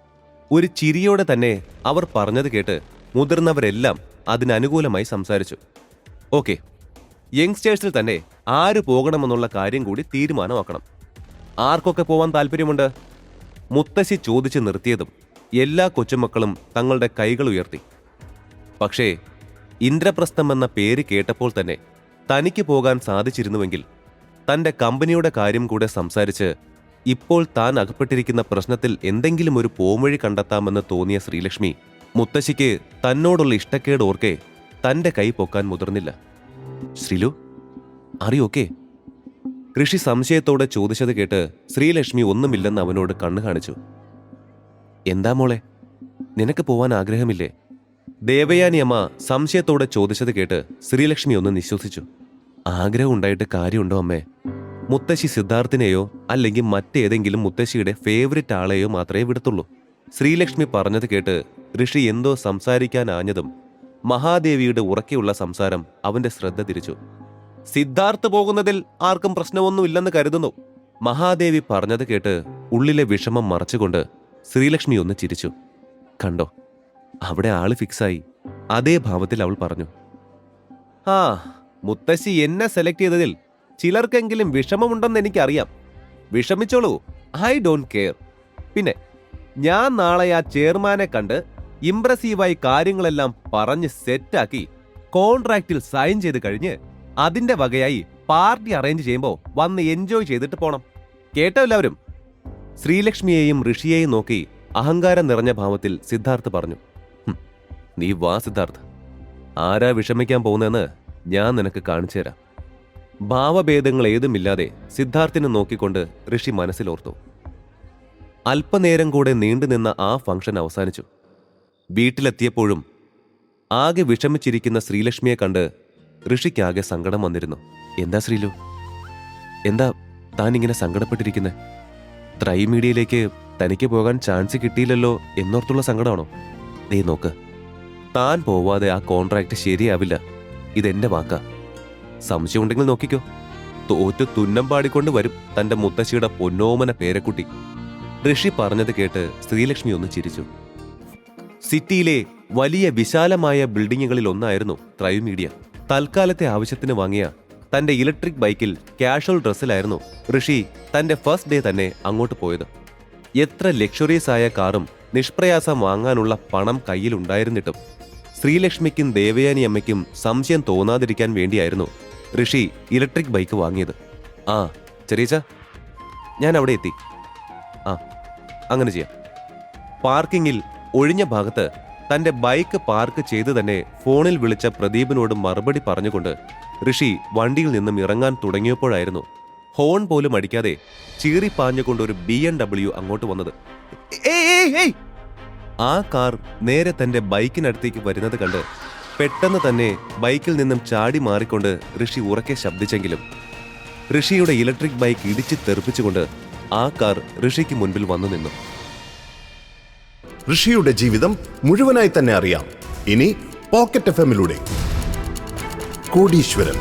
ഒരു ചിരിയോടെ തന്നെ അവർ പറഞ്ഞത് കേട്ട് മുതിർന്നവരെല്ലാം അതിനനുകൂലമായി സംസാരിച്ചു. ഓക്കെ, യങ്സ്റ്റേഴ്സിൽ തന്നെ ആര് പോകണമെന്നുള്ള കാര്യം കൂടി തീരുമാനമാക്കണം. ആർക്കൊക്കെ പോവാൻ താല്പര്യമുണ്ട്? മുത്തശ്ശി ചോദിച്ചു നിർത്തിയതും എല്ലാ കൊച്ചുമക്കളും തങ്ങളുടെ കൈകൾ ഉയർത്തി. പക്ഷേ ഇന്ദ്രപ്രസ്ഥം എന്ന പേര് കേട്ടപ്പോൾ തന്നെ തനിക്ക് പോകാൻ സാധിച്ചിരുന്നുവെങ്കിൽ തന്റെ കമ്പനിയുടെ കാര്യം കൂടെ സംസാരിച്ച് ഇപ്പോൾ താൻ അകപ്പെട്ടിരിക്കുന്ന പ്രശ്നത്തിൽ എന്തെങ്കിലും ഒരു പോംവഴി കണ്ടെത്താമെന്ന് തോന്നിയ ശ്രീലക്ഷ്മി മുത്തശ്ശിക്ക് തന്നോടുള്ള ഇഷ്ടക്കേട് ഓർക്കെ തന്റെ കൈ പൊക്കാൻ മുതിർന്നില്ല. ശ്രീലു, അറിയോക്കെ? ഋഷി സംശയത്തോടെ ചോദിച്ചത് കേട്ട് ശ്രീലക്ഷ്മി ഒന്നുമില്ലെന്ന് അവനോട് കണ്ണു കാണിച്ചു. എന്താ മോളെ, നിനക്ക് പോവാൻ ആഗ്രഹമില്ലേ? ദേവയാനി അമ്മ സംശയത്തോടെ ചോദിച്ചത് കേട്ട് ശ്രീലക്ഷ്മി ഒന്ന് നിശ്വസിച്ചു. ആഗ്രഹം ഉണ്ടായിട്ട് കാര്യമുണ്ടോ അമ്മേ? മുത്തശ്ശി സിദ്ധാർത്ഥിനെയോ അല്ലെങ്കിൽ മറ്റേതെങ്കിലും മുത്തശ്ശിയുടെ ഫേവറിറ്റ് ആളെയോ മാത്രമേ വിടത്തുള്ളൂ. ശ്രീലക്ഷ്മി പറഞ്ഞത് കേട്ട് ഋഷി എന്തോ സംസാരിക്കാനാഞ്ഞതും മഹാദേവിയുടെ ഉറക്കെയുള്ള സംസാരം അവന്റെ ശ്രദ്ധ തിരിച്ചു. സിദ്ധാർത്ഥ് പോകുന്നതിൽ ആർക്കും പ്രശ്നമൊന്നുമില്ലെന്ന് കരുതുന്നു. മഹാദേവി പറഞ്ഞത് കേട്ട് ഉള്ളിലെ വിഷമം മറച്ചുകൊണ്ട് ശ്രീലക്ഷ്മി ഒന്ന് ചിരിച്ചു. കണ്ടോ, അവിടെ ആള് ഫിക്സായി. അതേ ഭാവത്തിൽ അവൾ പറഞ്ഞു. ആ, മുത്തശ്ശി എന്നെ സെലക്ട് ചെയ്തതിൽ ചിലർക്കെങ്കിലും വിഷമമുണ്ടെന്ന് എനിക്കറിയാം. വിഷമിച്ചോളൂ, ഐ ഡോണ്ട് കെയർ. പിന്നെ ഞാൻ നാളെ ആ ചെയർമാനെ കണ്ട് ഇംപ്രസീവായി കാര്യങ്ങളെല്ലാം പറഞ്ഞ് സെറ്റാക്കി കോൺട്രാക്റ്റിൽ സൈൻ ചെയ്ത് കഴിഞ്ഞ് അതിന്റെ വകയായി പാർട്ടി അറേഞ്ച് ചെയ്യുമ്പോൾ വന്ന് എൻജോയ് ചെയ്തിട്ട് പോണം. കേട്ടോ എല്ലാവരും? ശ്രീലക്ഷ്മിയെയും ഋഷിയെയും നോക്കി അഹങ്കാരം നിറഞ്ഞ ഭാവത്തിൽ സിദ്ധാർത്ഥ് പറഞ്ഞു. നീ വാ സിദ്ധാർത്ഥ്, ആരാ വിഷമിക്കാൻ പോകുന്നതെന്ന് ഞാൻ നിനക്ക് കാണിച്ചു തരാം. ഭാവഭേദങ്ങൾ ഏതുമില്ലാതെ സിദ്ധാർത്ഥിനെ നോക്കിക്കൊണ്ട് ഋഷി മനസ്സിലോർത്തു. അല്പനേരം കൂടെ നീണ്ടുനിന്ന ആ ഫംഗ്ഷൻ അവസാനിച്ചു. വീട്ടിലെത്തിയപ്പോഴും ആകെ വിഷമിച്ചിരിക്കുന്ന ശ്രീലക്ഷ്മിയെ കണ്ട് ഋഷിക്കാകെ സങ്കടം വന്നിരുന്നു. എന്താ ശ്രീലു, എന്താ താൻ ഇങ്ങനെ സങ്കടപ്പെട്ടിരിക്കുന്നത്? ത്രൈമീഡിയയിലേക്ക് തനിക്ക് പോകാൻ ചാൻസ് കിട്ടിയില്ലല്ലോ എന്നോർത്തുള്ള സങ്കടമാണോ? നീ നോക്ക്, താൻ പോവാതെ ആ കോൺട്രാക്ട് ശരിയാവില്ല. ഇതെന്റെ വാക്കാ. സംശയമുണ്ടെങ്കിൽ നോക്കിക്കോ, തോറ്റു തുന്നം പാടിക്കൊണ്ട് വരും തന്റെ മുത്തശ്ശിയുടെ പൊന്നോമന പേരക്കുട്ടി. ഋഷി പറഞ്ഞത് കേട്ട് ശ്രീലക്ഷ്മി ഒന്ന് ചിരിച്ചു. സിറ്റിയിലെ വലിയ വിശാലമായ ബിൽഡിങ്ങുകളിൽ ഒന്നായിരുന്നു ത്രൈമീഡിയ. തൽക്കാലത്തെ ആവശ്യത്തിന് വാങ്ങിയ തന്റെ ഇലക്ട്രിക് ബൈക്കിൽ കാഷ്വൽ ഡ്രസ്സിലായിരുന്നു ഋഷി തന്റെ ഫസ്റ്റ് ഡേ തന്നെ അങ്ങോട്ട് പോയത്. എത്ര ലക്ഷറീസ് ആയ കാറും നിഷ്പ്രയാസം വാങ്ങാനുള്ള പണം കയ്യിലുണ്ടായിരുന്നിട്ടും ശ്രീലക്ഷ്മിക്കും ദേവയാനി അമ്മയ്ക്കും സംശയം തോന്നാതിരിക്കാൻ വേണ്ടിയായിരുന്നു ഋഷി ഇലക്ട്രിക് ബൈക്ക് വാങ്ങിയത്. ആ ചെറിയച്ച, ഞാൻ അവിടെ എത്തി. ആ അങ്ങനെ ചെയ്യാം. പാർക്കിങ്ങിൽ ഒഴിഞ്ഞ ഭാഗത്ത് തന്റെ ബൈക്ക് പാർക്ക് ചെയ്ത് തന്നെ ഫോണിൽ വിളിച്ച പ്രദീപിനോട് മറുപടി പറഞ്ഞുകൊണ്ട് ഋഷി വണ്ടിയിൽ നിന്നും ഇറങ്ങാൻ തുടങ്ങിയപ്പോഴായിരുന്നു ഹോൺ പോലും അടിക്കാതെ ചീറിപ്പാഞ്ഞുകൊണ്ടൊരു BMW അങ്ങോട്ട് വന്നത്. ആ കാർ നേരെ തന്റെ ബൈക്കിനടുത്തേക്ക് വരുന്നത് കണ്ട് പെട്ടെന്ന് തന്നെ ബൈക്കിൽ നിന്നും ചാടി മാറിക്കൊണ്ട് ഋഷി ഉറക്കെ ശബ്ദിച്ചെങ്കിലും ഋഷിയുടെ ഇലക്ട്രിക് ബൈക്ക് ഇടിച്ച് തെറിപ്പിച്ചുകൊണ്ട് ആ കാർ ഋഷിക്ക് മുൻപിൽ വന്നു നിന്നു. ഋഷിയുടെ ജീവിതം മുഴുവനായി തന്നെ അറിയാം ഇനി പോക്കറ്റ് FM-ലൂടെ. കോടീശ്വരൻ.